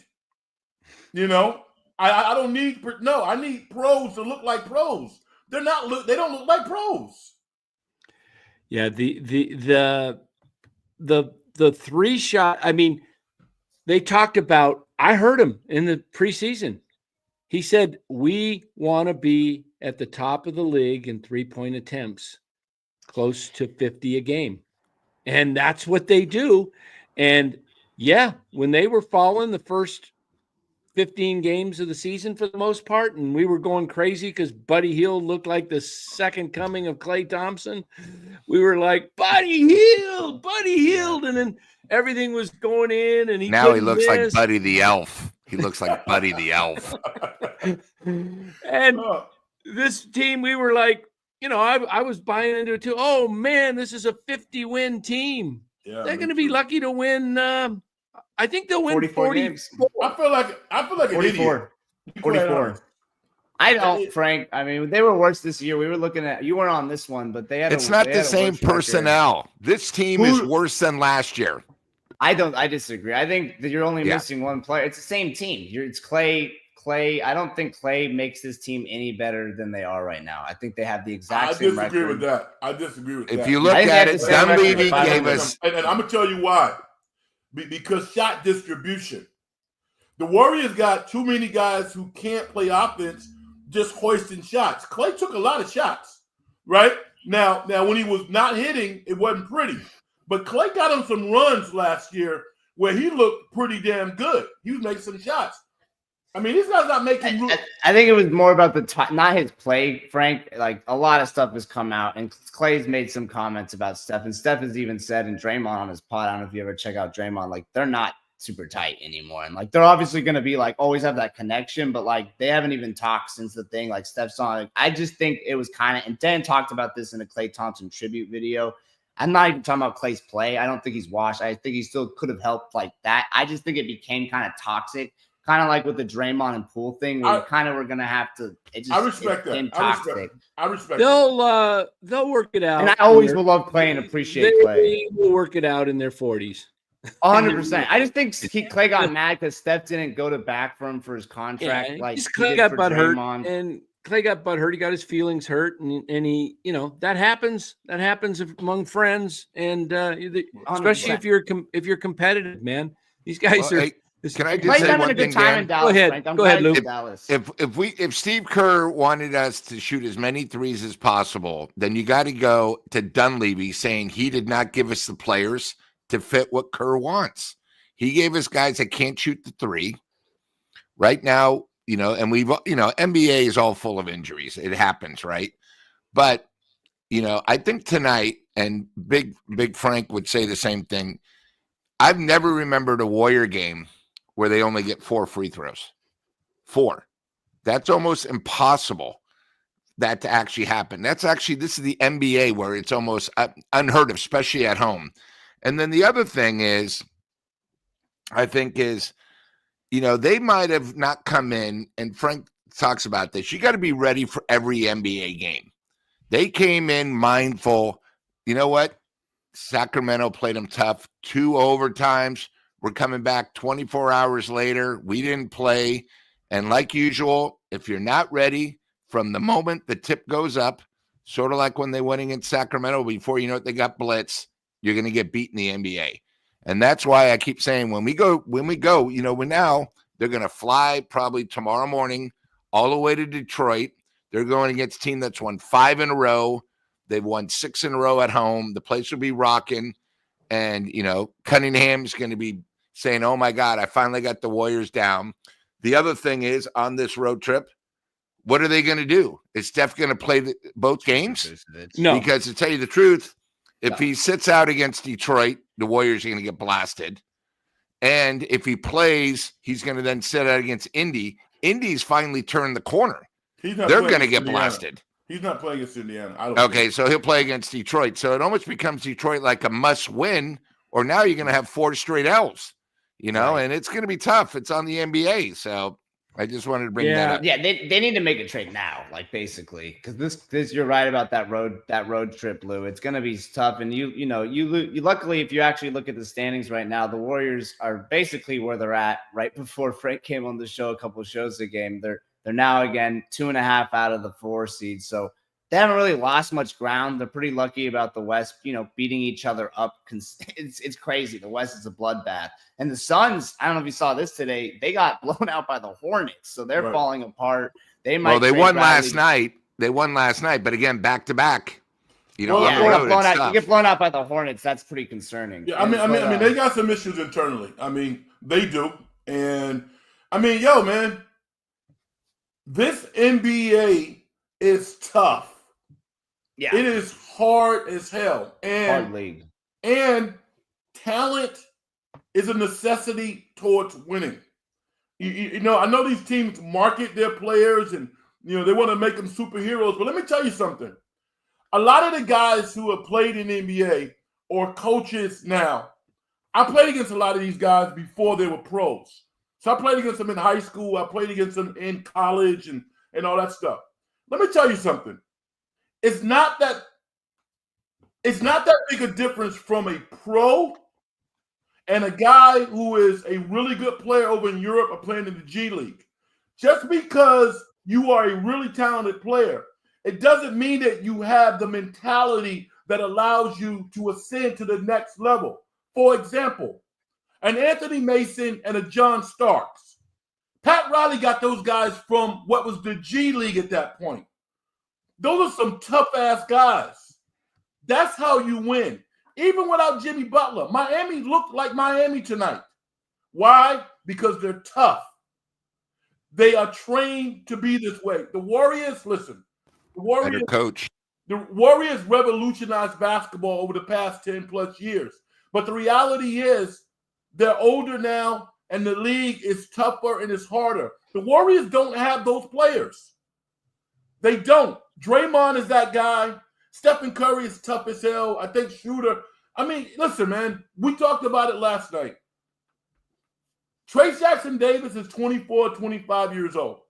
I don't need I need pros to look like pros. They don't look like pros. Yeah, the three shot. I mean, they talked about. I heard him in the preseason. He said we want to be at the top of the league in 3-point attempts, close to 50 a game, and that's what they do. And yeah, when they were falling the first 15 games of the season for the most part, and we were going crazy because Buddy Hield looked like the second coming of Klay Thompson, we were like, Buddy Hield, and then everything was going in, and he looks like Buddy the Elf. He looks like Buddy the Elf. And this team, we were like, I was buying into it too. Oh man, this is a 50-win team. Yeah, they're going to be lucky to win. I think they'll win 44 games. I feel like 44. 44. I don't, Frank. I mean, they were worse this year. We were looking at you weren't on this one, but they had. It's not the same personnel. This team is worse than last year. I disagree. I think that you're only missing one player. It's the same team. It's Klay. I don't think Klay makes this team any better than they are right now. I think they have the exact same record. I disagree with that. If you look at it, Dunleavy gave us. And I'm going to tell you why. Because shot distribution. The Warriors got too many guys who can't play offense just hoisting shots. Klay took a lot of shots, right? Now when he was not hitting, it wasn't pretty. But Klay got him some runs last year where he looked pretty damn good. He was making some shots. I mean, these guys not making. I think it was more about not his play, Frank. Like a lot of stuff has come out, and Clay's made some comments about Steph, and Steph has even said, and Draymond on his pod, I don't know if you ever check out Draymond, like they're not super tight anymore, and like they're obviously going to be like always have that connection, but like they haven't even talked since the thing. Like Steph's on. Like, I just think it was kind of, and Dan talked about this in a Klay Thompson tribute video. I'm not even talking about Clay's play. I don't think he's washed. I think he still could have helped like that. I just think it became kind of toxic. Kind of like with the Draymond and Poole thing, where you kind of were gonna have to. I respect that. I respect. They'll work it out. And I always will love Clay and appreciate Clay. They will work it out in their 40s. 100%. I just think Clay got mad because Steph didn't go to bat for him for his contract. Yeah, like Clay got butt hurt, and Clay got butt hurt. He got his feelings hurt, and he, that happens. That happens among friends, and especially if you're competitive, man. These guys are. Can I just say one thing, Dan? Go ahead, Lou. If Steve Kerr wanted us to shoot as many threes as possible, then you got to go to Dunleavy saying he did not give us the players to fit what Kerr wants. He gave us guys that can't shoot the three. Right now, and we've, NBA is all full of injuries. It happens, right? But, I think tonight, and Big Frank would say the same thing, I've never remembered a Warrior game where they only get 4 free throws. 4. That's almost impossible that to actually happen. This is the NBA where it's almost unheard of, especially at home. And then the other thing is, I think is, they might have not come in, and Frank talks about this. You got to be ready for every NBA game. They came in mindful. You know what? Sacramento played them tough. 2 overtimes. We're coming back 24 hours later. We didn't play. And like usual, if you're not ready from the moment the tip goes up, sort of like when they went against Sacramento, before you know it, they got blitz, you're going to get beat in the NBA. And that's why I keep saying when we go, we're now, they're going to fly probably tomorrow morning all the way to Detroit. They're going against a team that's won 5 in a row. They've won 6 in a row at home. The place will be rocking. And, Cunningham's going to be saying, oh, my God, I finally got the Warriors down. The other thing is, on this road trip, what are they going to do? Is Steph going to play both games? No. Because to tell you the truth, if he sits out against Detroit, the Warriors are going to get blasted. And if he plays, he's going to then sit out against Indy. Indy's finally turned the corner. They're going to get blasted. He's not playing against Indiana. Okay, so he'll play against Detroit. So it almost becomes Detroit like a must-win, or now you're going to have 4 straight L's, right. And it's going to be tough. It's on the NBA, so I just wanted to bring that up. Yeah, they need to make a trade now, like basically, because this you're right about that road trip, Lou. It's going to be tough, and you luckily, if you actually look at the standings right now, the Warriors are basically where they're at right before Frank came on the show a couple of shows ago. They're now, again, 2.5 out of the 4 seeds. So they haven't really lost much ground. They're pretty lucky about the West, beating each other up. It's crazy. The West is a bloodbath. And the Suns, I don't know if you saw this today, they got blown out by the Hornets. So they're falling apart. They won last night. They won last night. But again, back-to-back. You get blown out by the Hornets. That's pretty concerning. Yeah, I mean, they got some issues internally. I mean, they do. And, man. This NBA is tough. Yeah. It is hard as hell. And, hard league. And talent is a necessity towards winning. I know these teams market their players and, they want to make them superheroes. But let me tell you something. A lot of the guys who have played in the NBA or coaches now, I played against a lot of these guys before they were pros. So I played against them in high school. I played against them in college and all that stuff. Let me tell you something. It's not that big a difference from a pro and a guy who is a really good player over in Europe or playing in the G League. Just because you are a really talented player, it doesn't mean that you have the mentality that allows you to ascend to the next level. For example, an Anthony Mason and a John Starks. Pat Riley got those guys from what was the G League at that point. Those are some tough-ass guys. That's how you win. Even without Jimmy Butler, Miami looked like Miami tonight. Why? Because they're tough. They are trained to be this way. The Warriors, listen, Better coach. the Warriors revolutionized basketball over the past 10 plus years. But the reality is they're older now and the league is tougher and it's harder. The Warriors don't have those players. They don't. Draymond is that guy. Stephen Curry is tough as hell. I think Shooter. I mean, listen, man, we talked about it last night. Trace Jackson Davis is 24, 25 years old.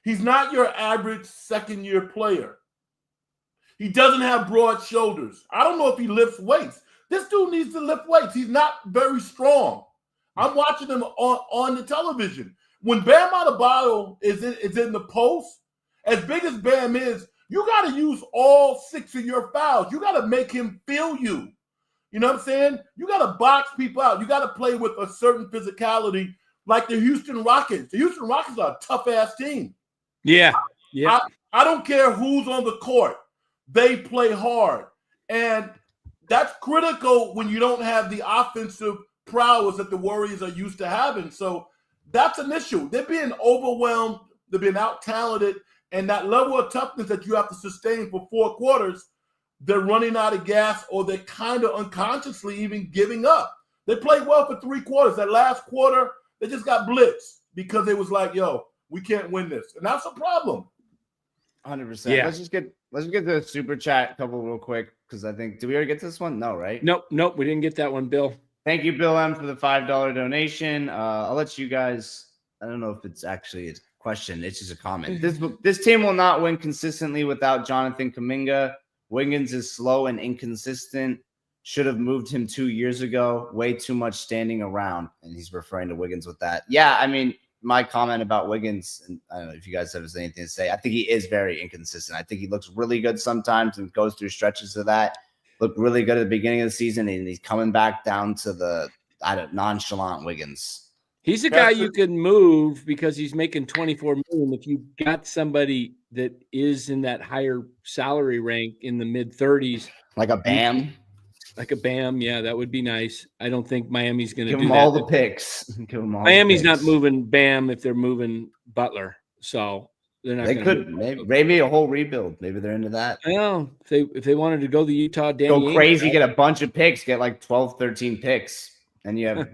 He's not your average second-year player. He doesn't have broad shoulders. I don't know if he lifts weights. This dude needs to lift weights. He's not very strong. I'm watching him on the television. When Bam Adebayo is in the post, as big as Bam is, you got to use all 6 of your fouls. You got to make him feel you. You know what I'm saying? You got to box people out. You got to play with a certain physicality like the Houston Rockets. The Houston Rockets are a tough-ass team. Yeah. I don't care who's on the court. They play hard. And that's critical when you don't have the offensive prowess that the Warriors are used to having. So that's an issue. They're being overwhelmed. They're being out-talented. And that level of toughness that you have to sustain for 4 quarters, they're running out of gas or they're kind of unconsciously even giving up. They played well for 3 quarters. That last quarter, they just got blitzed because it was like, yo, we can't win this. And that's a problem. 100%. Yeah. Let's just get to the super chat couple real quick because I think, did we already get to this one? No, right? Nope, we didn't get that one, Bill. Thank you, Bill M, for the $5 donation. I'll let you guys, I don't know if it's actually a question. It's just a comment. This team will not win consistently without Jonathan Kuminga. Wiggins is slow and inconsistent. Should have moved him 2 years ago. Way too much standing around. And he's referring to Wiggins with that. Yeah, I mean, my comment about Wiggins, and I don't know if you guys have anything to say. I think he is very inconsistent. I think he looks really good sometimes and goes through stretches of that. Looked really good at the beginning of the season, and he's coming back down to the nonchalant Wiggins. He's a guy you can move because he's making $24 million. If you got somebody that is in that higher salary rank in the mid-30s, like a Bam. Yeah, that would be nice. I don't think Miami's going to give do him that. all the picks. Give him all. Miami's not moving Bam if they're moving Butler, so they're not. They could maybe a whole rebuild. Maybe they're into that. I know if they wanted to go the Utah, go crazy, get a bunch of picks, get like 12, 13 picks, and you have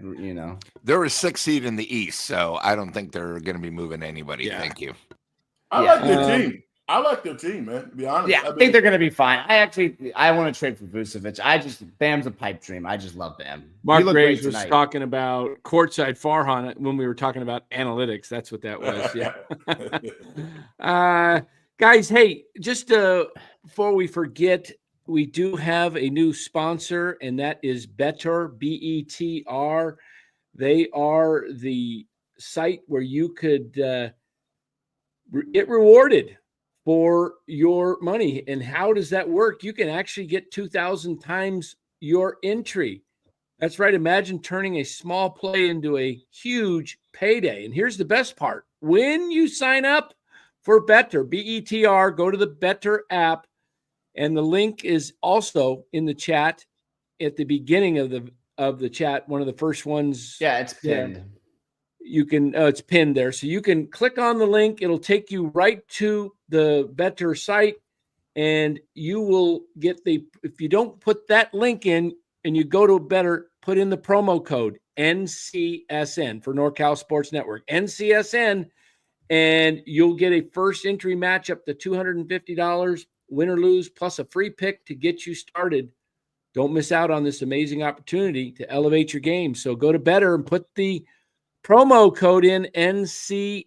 They're a 6th seed in the East, so I don't think they're going to be moving anybody. Yeah. Thank you. I like their team. I like their team, man, to be honest. Yeah, I think they're going to be fine. I want to trade for Vucevic. Bam's a pipe dream. I just love Bam. Mark Graves was talking about courtside Farhan when we were talking about analytics. That's what that was. Yeah. Guys, hey, just before we forget, we do have a new sponsor, and that is Better, BETR. They are the site where you could get rewarded for your money. And how does that work? You can actually get 2,000 times your entry. That's right. Imagine turning a small play into a huge payday. And here's the best part. When you sign up for Better, BETR, go to the Better app, and the link is also in the chat at the beginning of the chat. One of the first ones. Yeah, it's pinned. You can it's pinned there, so you can click on the link. It'll take you right to the Better site, and you will get if you don't put that link in and you go to Better, put in the promo code NCSN for NorCal Sports Network, NCSN, and you'll get a first entry match up to $250, win or lose, plus a free pick to get you started. Don't miss out on this amazing opportunity to elevate your game. So go to Better and put the promo code in NCSN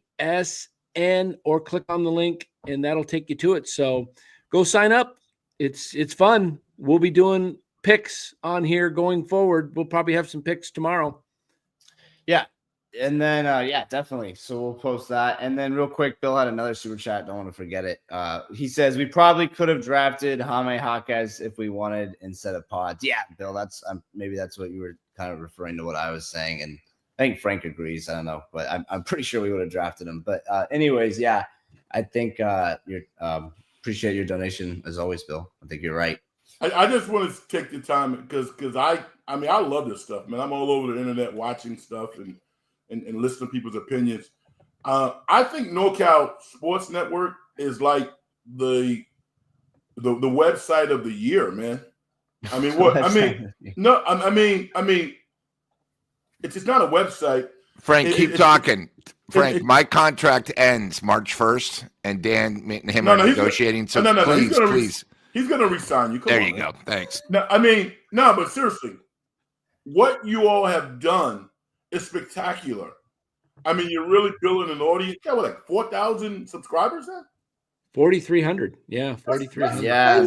or click on the link and that'll take you to it. So go sign up. It's fun. We'll be doing picks on here going forward. We'll probably have some picks tomorrow. Yeah. And then, definitely. So we'll post that. And then real quick, Bill had another super chat. Don't want to forget it. He says, we probably could have drafted Jaime Jaquez if we wanted instead of Pods. Yeah, Bill, maybe that's what you were kind of referring to what I was saying. And I think Frank agrees. I don't know, but I'm pretty sure we would have drafted him. But anyways, yeah, I think appreciate your donation as always, Bill. I think you're right. I just want to take the time because I love this stuff, man. I'm all over the internet watching stuff and listening to people's opinions. I think NorCal Sports Network is like the website of the year, man. I mean, what? I mean, no, I mean, it's not a website. Frank, keep talking. Frank, my contract ends March 1st, and Dan and him are negotiating. So please. He's going to resign you. There you go. Thanks. No, I mean, no, but seriously, what you all have done is spectacular. I mean, you're really building an audience. Yeah, what, like 4,000 subscribers now? 4,300. Yeah, 4,300. Yeah,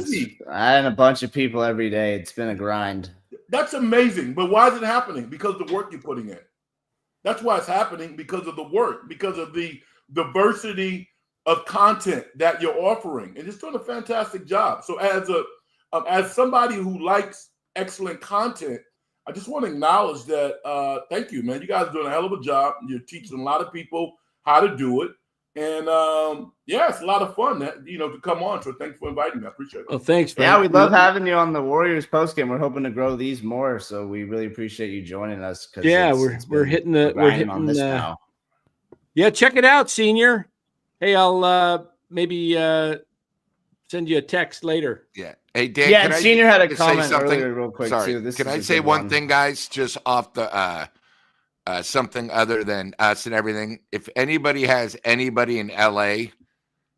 and a bunch of people every day. It's been a grind. That's amazing. But why is it happening? Because of the work you're putting in. That's why it's happening, because of the work, because of the diversity of content that you're offering, and it's doing a fantastic job. So as somebody who likes excellent content, I just want to acknowledge that. Thank you, man. You guys are doing a hell of a job. You're teaching a lot of people how to do it. And yeah, it's a lot of fun to come on. So thanks for inviting me. I appreciate it. Well, thanks, Frank. Yeah, we love having you on the Warriors postgame. We're hoping to grow these more, so we really appreciate you joining us. Yeah, we're hitting this now. Yeah, check it out, Senior. Hey, I'll maybe send you a text later. Yeah. Hey, Dan. Yeah, Senior had a comment earlier, real quick. Sorry. Too. Can I say one thing, guys? Just off the something other than us and everything. If anybody has anybody in LA,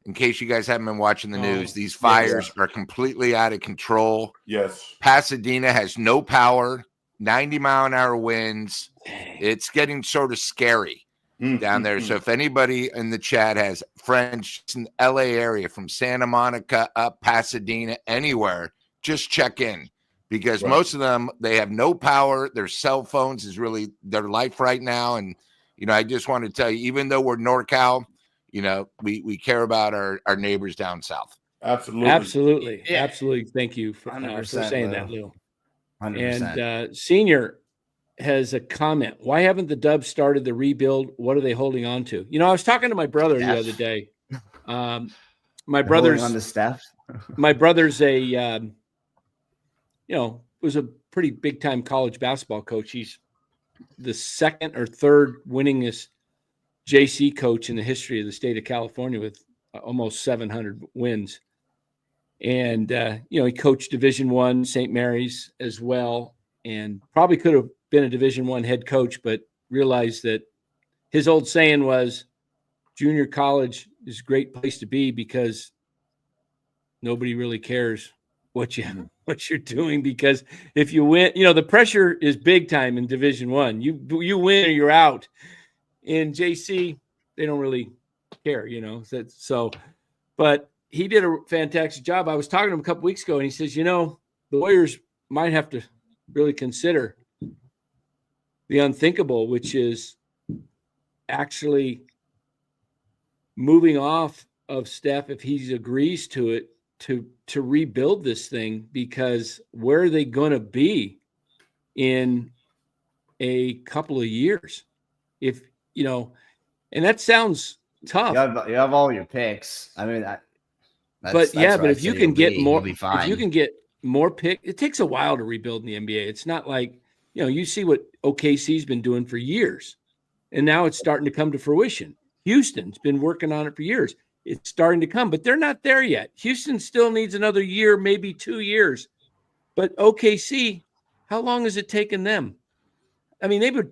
in case you guys haven't been watching the news, these fires are completely out of control. Yes. Pasadena has no power, 90-mile-an-hour winds. It's getting sort of scary down there. So if anybody in the chat has friends in the LA area, from Santa Monica up Pasadena, anywhere, just check in. Because most of them, they have no power. Their cell phones is really their life right now. And, I just want to tell you, even though we're NorCal, we care about our neighbors down south. Absolutely. Yeah. Absolutely. Thank you for saying that, Lou. 100%. And Senior has a comment. Why haven't the Dubs started the rebuild? What are they holding on to? I was talking to my brother the other day. My brother's on the staff. My brother's was a pretty big time college basketball coach. He's the second or third winningest JC coach in the history of the state of California, with almost 700 wins. And, he coached Division I, St. Mary's as well, and probably could have been a Division I head coach, but realized that his old saying was junior college is a great place to be because nobody really cares what you're doing, because if you win, the pressure is big time in Division I. You win or you're out. In JC, they don't really care, So, but he did a fantastic job. I was talking to him a couple weeks ago, and he says, the Warriors might have to really consider the unthinkable, which is actually moving off of Steph, if he agrees to it, to rebuild this thing, because where are they going to be in a couple of years? If and that sounds tough. You have all your picks. I mean, but if you can get more, if you can get more pick, it takes a while to rebuild in the NBA. It's not like you see what OKC's been doing for years, and now it's starting to come to fruition. Houston's been working on it for years. It's starting to come, but they're not there yet. Houston still needs another year, maybe 2 years. But OKC, how long has it taken them? I mean, they've been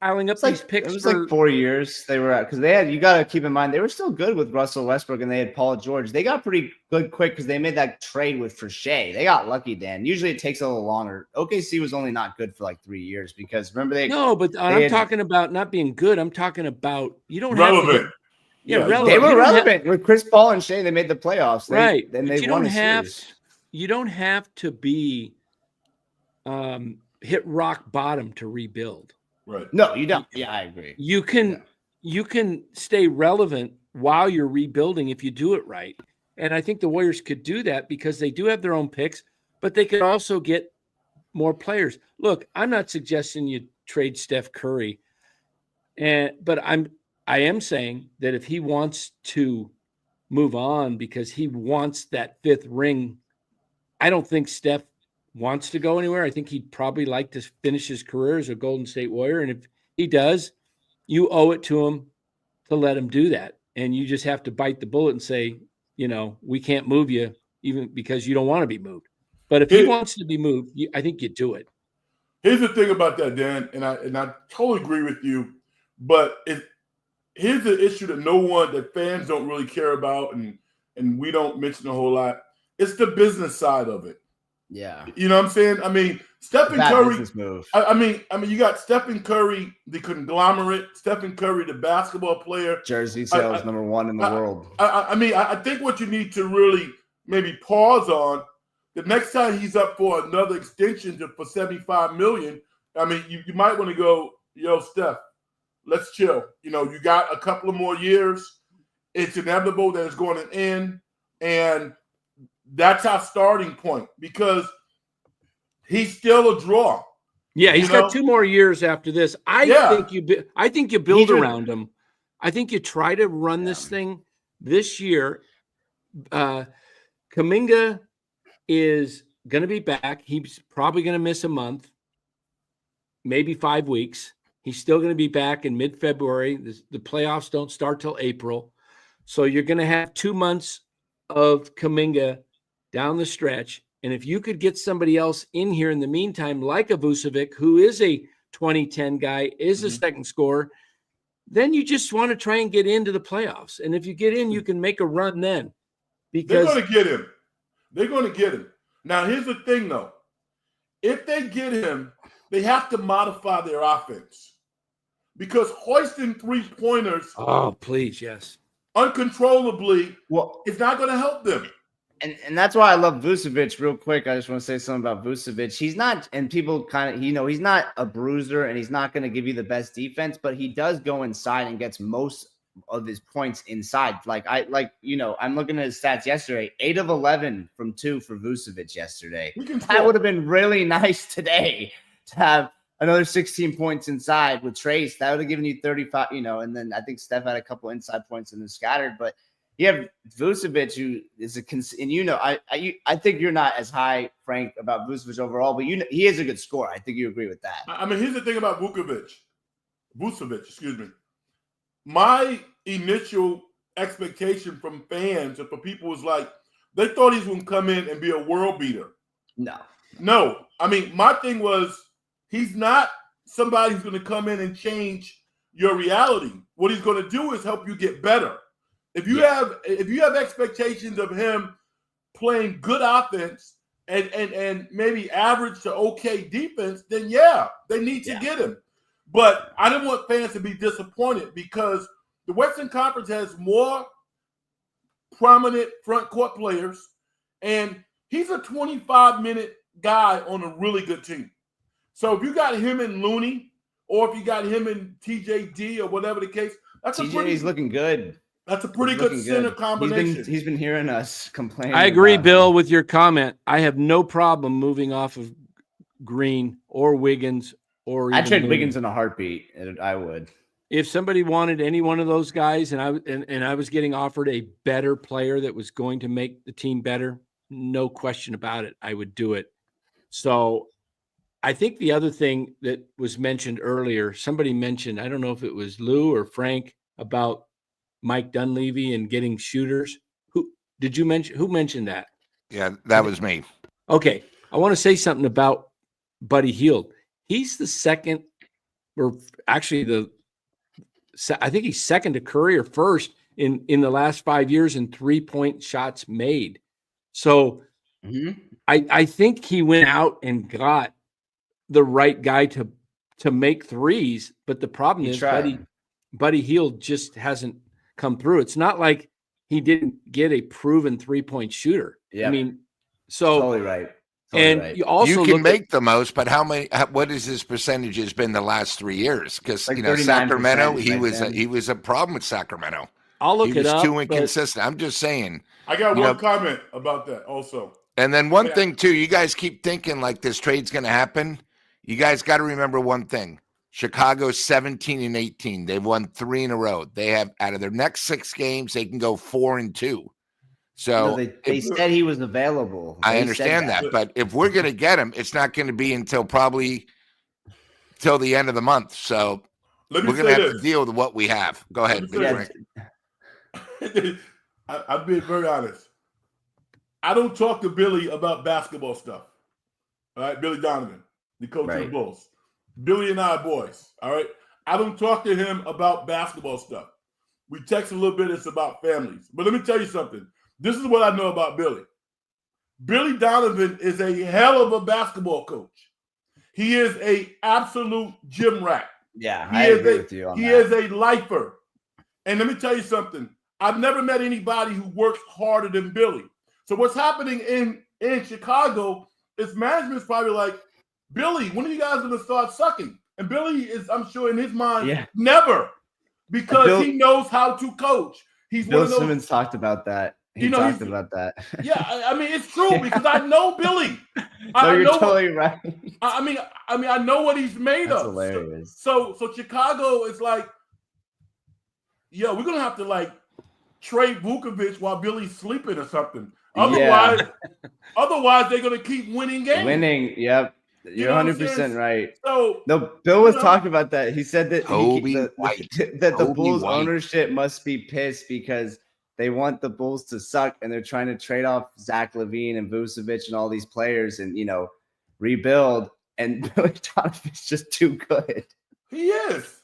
piling up these picks. It was like 4 years they were at, because you got to keep in mind, they were still good with Russell Westbrook, and they had Paul George. They got pretty good quick because they made that trade for Shea. They got lucky, Dan. Usually it takes a little longer. OKC was only not good for like 3 years, because remember I'm talking about not being good. I'm talking about you don't relevant. Have to, relevant. They were relevant with Chris Paul and Shea. They made the playoffs, right? Then they won the series. You don't have to be hit rock bottom to rebuild. Right. No, you don't. Yeah, I agree. You can stay relevant while you're rebuilding if you do it right. And I think the Warriors could do that because they do have their own picks, but they could also get more players. Look, I'm not suggesting you trade Steph Curry, but I am saying that if he wants to move on because he wants that fifth ring, I don't think Steph wants to go anywhere. I think he'd probably like to finish his career as a Golden State Warrior. And if he does, you owe it to him to let him do that. And you just have to bite the bullet and say, we can't move you even because you don't want to be moved. But if he wants to be moved, I think you do it. Here's the thing about that, Dan, and I totally agree with you. But here's the issue that fans don't really care about, and we don't mention a whole lot. It's the business side of it. Yeah. You know what I'm saying? I mean, Stephen Curry. Business move. I mean, you got Stephen Curry, the conglomerate. Stephen Curry, the basketball player. Jersey sales number one in the world. I think what you need to really maybe pause on the next time he's up for another extension for $75 million. I mean, you might want to go, yo, Steph, let's chill. You got a couple of more years. It's inevitable that it's going to end, and that's our starting point because he's still a draw. Yeah, he's got 2 more years after this. I think you build around him. I think you try to run this thing this year. Kuminga is going to be back. He's probably going to miss a month, maybe 5 weeks. He's still going to be back in mid-February. The playoffs don't start till April. So you're going to have 2 months of Kuminga down the stretch. And if you could get somebody else in here in the meantime, like a Vucevic, who is a 2010 guy, is a second scorer, then you just want to try and get into the playoffs. And if you get in, you can make a run then. Because they're going to get him. They're going to get him. Now, here's the thing, though. If they get him, they have to modify their offense. Because hoisting three-pointers uncontrollably is not going to help them. And that's why I love Vucevic. Real quick, I just want to say something about Vucevic. He's not, and people kind of, he's not a bruiser, and he's not going to give you the best defense, but he does go inside and gets most of his points inside. I'm looking at his stats yesterday. 8 of 11 from 2 for Vucevic yesterday. That would have been really nice today to have another 16 points inside with Trace. That would have given you 35. And then I think Steph had a couple inside points and then scattered, but. You have Vucevic, who is I think you're not as high, Frank, about Vucevic overall, but he is a good scorer. I think you agree with that. I mean, here's the thing about Vucevic, excuse me. My initial expectation from fans and for people was like, they thought he was going to come in and be a world beater. No. I mean, my thing was he's not somebody who's going to come in and change your reality. What he's going to do is help you get better. If you have expectations of him playing good offense and maybe average to okay defense, then they need to get him. But I don't want fans to be disappointed because the Western Conference has more prominent front court players, and he's a 25-minute guy on a really good team. So if you got him and Looney, or if you got him and TJD or whatever the case, he's looking good. That's a pretty good center combination. He's been hearing us complain. I agree, Bill, with your comment. I have no problem moving off of Green or Wiggins or. I'd trade Wiggins in a heartbeat. I would. If somebody wanted any one of those guys, and I was getting offered a better player that was going to make the team better, no question about it, I would do it. So, I think the other thing that was mentioned earlier, somebody mentioned, I don't know if it was Lou or Frank, about Mike Dunleavy and getting shooters. Who mentioned that? Yeah, that was me. Okay. I want to say something about Buddy Hield. He's the second, or actually I think he's second to Curry or first in the last 5 years in 3-point shots made. So I think he went out and got the right guy to make threes, but the problem is Buddy Hield just hasn't come through. It's not like he didn't get a proven 3-point shooter. Yeah. I mean, so totally right. You also can make the most, but what has his percentages been the last 3 years? Because Sacramento, he was a problem with Sacramento. I'll look it up. He was too inconsistent. I'm just saying. I got one comment about that also. And then one thing too, you guys keep thinking like this trade's going to happen. You guys got to remember one thing. Chicago's 17-18. They've won 3 in a row. They have, out of their next 6 games, they can go 4-2. So they said he was available. I understand that, but if we're going to get him, it's not going to be until the end of the month. So Let me We're gonna say have this. to deal with what we have. Go ahead, Let me Big say Frank. I'm being very honest. I don't talk to Billy about basketball stuff. All right, Billy Donovan, the coach of the Bulls. Billy and I are boys. All right. I don't talk to him about basketball stuff. We text a little bit. It's about families. But let me tell you something. This is what I know about Billy. Billy Donovan is a hell of a basketball coach. He is a absolute gym rat. Yeah, I agree with you on that. He is a lifer. And let me tell you something. I've never met anybody who works harder than Billy. So what's happening in Chicago is management's probably like, Billy, when are you guys going to start sucking? And Billy is, I'm sure, in his mind, never, because he knows how to coach. Bill Simmons talked about that. He talked about that. Yeah, I mean, it's true because I know Billy. You're totally right. I mean, I know what he's made That's of. hilarious. So Chicago is like, yeah, we're gonna have to like trade Vukovic while Billy's sleeping or something. Otherwise, they're gonna keep winning games. Yep. You're 100% right. So no, Bill was talking about that. He said that the Bulls ownership must be pissed because they want the Bulls to suck and they're trying to trade off Zach LaVine and Vucevic and all these players and rebuild. And Billy Donovan's just too good. He is.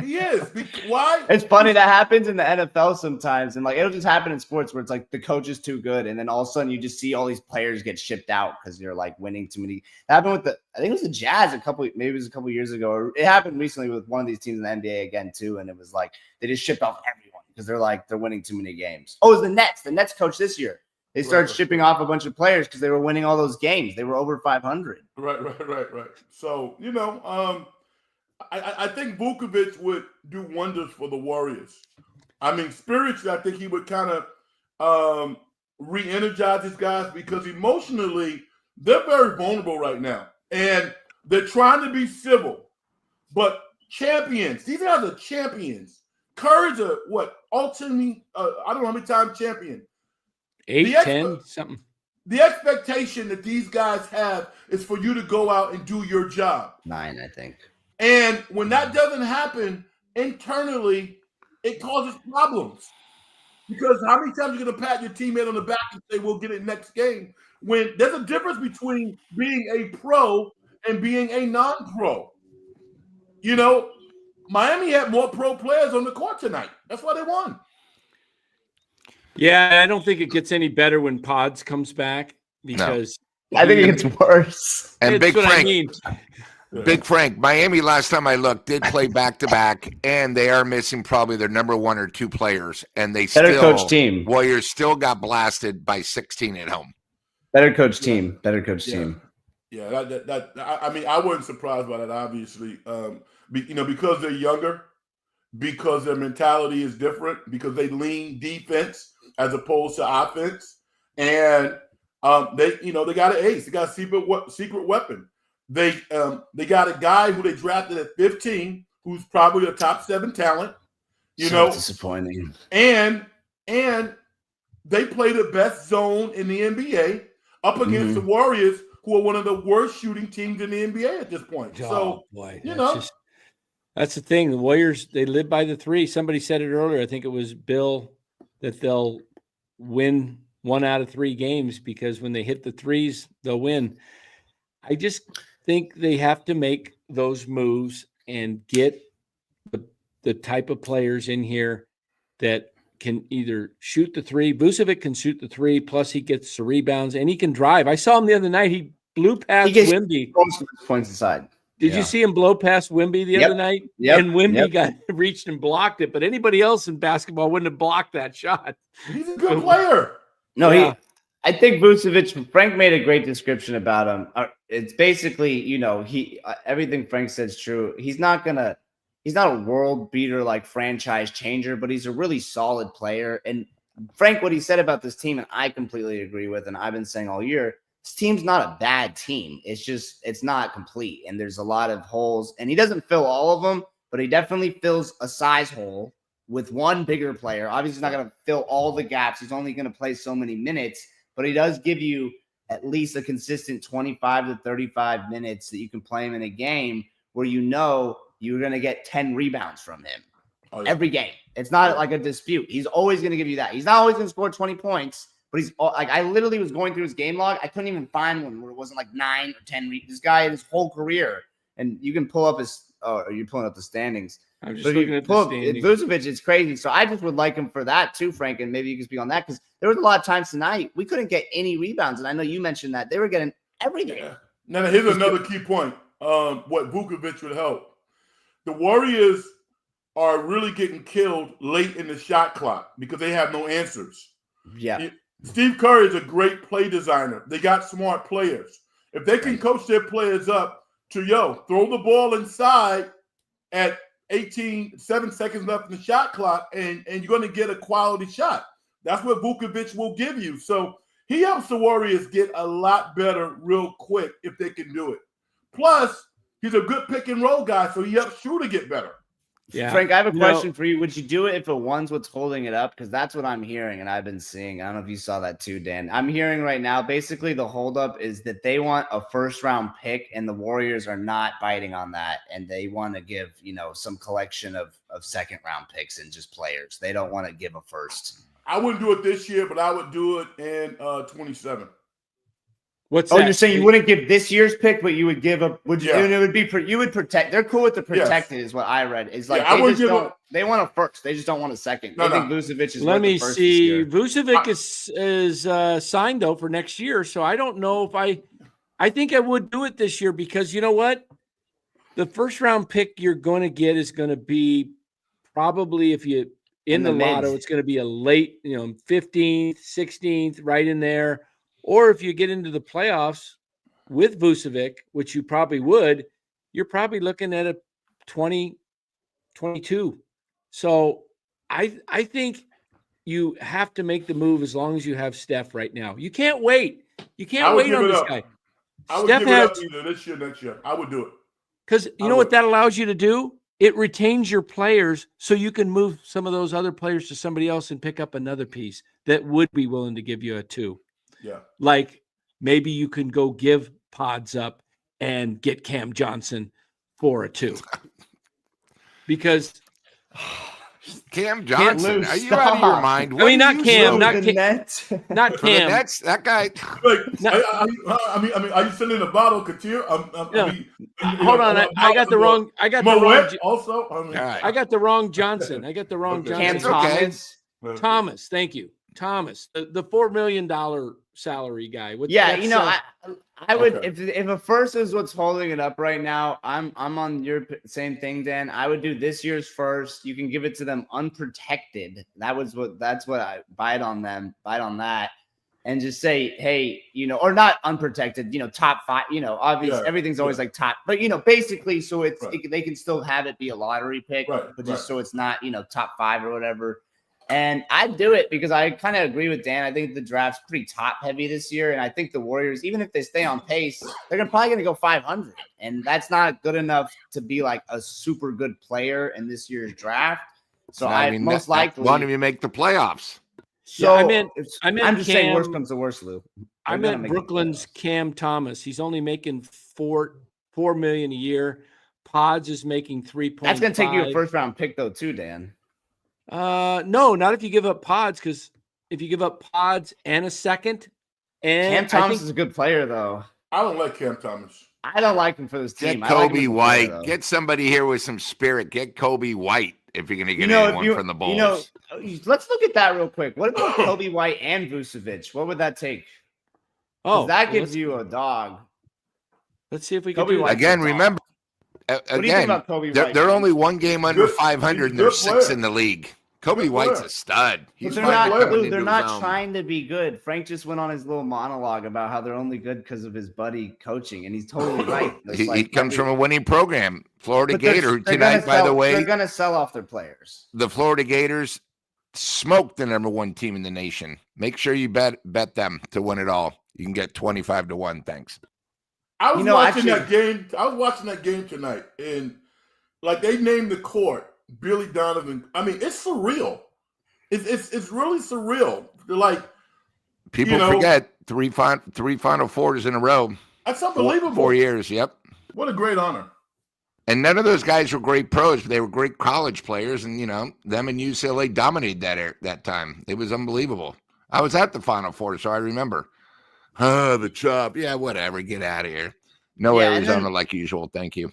He is. Why? It's funny that happens in the NFL sometimes, and like it'll just happen in sports where it's like the coach is too good, and then all of a sudden you just see all these players get shipped out because you're like winning too many. That happened with I think it was the Jazz a couple years ago, or it happened recently with one of these teams in the NBA again too, and it was like they just shipped off everyone because they're winning too many games. Oh, it was the Nets. The Nets coach this year. They started shipping off a bunch of players because they were winning all those games. They were over 500. Right. So I think Vukovic would do wonders for the Warriors. I mean, spiritually, I think he would kind of re-energize his guys because emotionally, they're very vulnerable right now. And they're trying to be civil. But champions, these guys are champions. Curry's ultimately, I don't know how many times champion. 8, 10, something. The expectation that these guys have is for you to go out and do your job. 9, I think. And when that doesn't happen internally, it causes problems. Because how many times are you going to pat your teammate on the back and say, we'll get it next game? When there's a difference between being a pro and being a non-pro. Miami had more pro players on the court tonight. That's why they won. Yeah, I don't think it gets any better when Pods comes back because I think it gets worse. And Big Frank. Big Frank, Miami, last time I looked, did play back-to-back, and they are missing probably their number 1 or 2 players, and they coach team. Warriors still got blasted by 16 at home. Better coach team. Yeah, I mean, I wasn't surprised by that, obviously. Because they're younger, because their mentality is different, because they lean defense as opposed to offense, and they got an ace, they got a secret weapon. They got a guy who they drafted at 15, who's probably a top 7 talent. Disappointing. And they play the best zone in the NBA up against the Warriors, who are one of the worst shooting teams in the NBA at this point. That's the thing. The Warriors, they live by the 3. Somebody said it earlier. I think it was Bill that they'll win 1 out of 3 games because when they hit the threes, they'll win. I just think they have to make those moves and get the type of players in here that can either shoot the 3. Vucevic can shoot the 3, plus he gets the rebounds and he can drive. I saw him the other night. He blew past Wemby. Points aside. Did you see him blow past Wemby the other night? And Wemby got reached and blocked it, but anybody else in basketball wouldn't have blocked that shot. He's a good player. No, I think Vucevic, Frank made a great description about him. It's basically, everything Frank says is true. He's not a world beater like franchise changer, but he's a really solid player. And Frank, what he said about this team, and I completely agree with, and I've been saying all year, this team's not a bad team. It's just, it's not complete. And there's a lot of holes, and he doesn't fill all of them, but he definitely fills a size hole with one bigger player. Obviously, he's not going to fill all the gaps. He's only going to play so many minutes, but he does give you at least a consistent 25 to 35 minutes that you can play him in a game where you're going to get 10 rebounds from him every game. It's not like a dispute. He's always going to give you that. He's not always going to score 20 points, but he's like, I literally was going through his game log. I couldn't even find one where it wasn't like 9 or 10. This guy in his whole career, and you can pull up are you pulling up the standings? I'm just looking at the standings. Vucevic is crazy. So I just would like him for that too, Frank, and maybe you can speak on that, because there was a lot of times tonight we couldn't get any rebounds, and I know you mentioned that they were getting everything. Yeah. Now here's another key point. What Vucevic would help. The Warriors are really getting killed late in the shot clock because they have no answers. Yeah. Steve Kerr is a great play designer. They got smart players. If they can coach their players up to, throw the ball inside at 7 seconds left in the shot clock, and you're going to get a quality shot. That's what Vucevic will give you. So he helps the Warriors get a lot better real quick if they can do it. Plus, he's a good pick and roll guy, so he helps Shooter get better. Yeah. Frank, I have a question for you. Would you do it if a one's what's holding it up? Because that's what I'm hearing and I've been seeing. I don't know if you saw that too, Dan. I'm hearing right now, basically the holdup is that they want a first-round pick, and the Warriors are not biting on that, and they want to give, some collection of second-round picks and just players. They don't want to give a first. I wouldn't do it this year, but I would do it in 27. What's that? that? You're saying you wouldn't give this year's pick, but you would give a. Would you? Yeah. And it would be. You would protect. They're cool with the protected, is what I read. Is like I they would just give don't. They want a first. They just don't want a second. No, they think Vucevic is. Let me worth the first see. this year. Vucevic is signed though for next year, so I don't know if I think I would do it this year, because you know what, the first round pick you're going to get is going to be probably, if you in the lotto, it's going to be a late, 15th, 16th, right in there, or if you get into the playoffs with Vucevic, which you probably would, you're probably looking at a 20, 22. So I think you have to make the move as long as you have Steph right now. You can't wait. You can't wait on this guy. I would give it up either this year, next year. I would do it. Because you know what that allows you to do? It retains your players, so you can move some of those other players to somebody else and pick up another piece that would be willing to give you a 2. Yeah. Like maybe you can go give Pods up and get Cam Johnson for a 2. Because Cam Johnson, are you stop. out of your mind? I mean, not Cam, not The Cam, Nets. not For the Cam. Nets, that guy. Like, No. I mean, are you sending a bottle, Couture? Hold on, I got the wrong. I got the wrong. Moet also. All right. I got the wrong Johnson. I got the wrong Okay. Cam Johnson. okay. Thomas. Thomas, thank you, Thomas, the $4 million salary guy. Yeah, That's, I would Okay. if a first is what's holding it up right now. I'm on your same thing, Dan. I would do this year's first. You can give it to them unprotected. That's what I bite on that, and just say, hey, or not unprotected. Top 5. Obviously everything's always like top, but basically, so it's they can still have it be a lottery pick, but just so it's not top 5 or whatever. And I'd do it because I kind of agree with Dan. I think the draft's pretty top heavy this year. And I think the Warriors, even if they stay on pace, they're probably going to go 500. And that's not good enough to be like a super good player in this year's draft. So most likely want him to make the playoffs. So I meant I'm just saying Cam, worst comes to worst, Lou. I meant Brooklyn's Cam Thomas. He's only making $4 million a year. Pods is making 3.5. That's going to take you a first round pick though, too, Dan. No, not if you give up Pods, because if you give up Pods and a second, and Cam Thomas is a good player though. I don't like Cam Thomas. I don't like him for this team. Get I like him Kobe as a White. player, though. Get somebody here with some spirit. Get Kobe White if you're going to get anyone from the Bulls. Let's look at that real quick. What about Kobe White and Vucevic? What would that take? That gives you a dog. Let's see if we can Kobe do White. that. Again, remember, What do you think about Kobe White? they're only one game under Good- 500, and good they're 6 player. in the league. Kobe Good White's player. a stud. But He's they're finally not, coming Lou, into they're his not own. trying to be good. Frank just went on his little monologue about how they're only good because of his buddy coaching, and he's totally right. He comes from a winning program. Florida But they're- Gator they're tonight, gonna by the sell- way, they're going to sell off their players. the Florida Gators smoked the #1 team in the nation. Make sure you bet them to win it all. You can get 25-1. Thanks. I was You know, watching actually- that game. I was watching that game tonight, and like they named the court Billy Donovan. I mean, it's surreal. It's really surreal. They're like, People forget three Final Fours in a row. that's unbelievable. 4 years. Yep. What a great honor. And none of those guys were great pros, but they were great college players. And, them and UCLA dominated that time. It was unbelievable. I was at the Final Four, so I remember. The Chop. Yeah, whatever. Get out of here. No Yeah, and Arizona then- like usual. Thank you.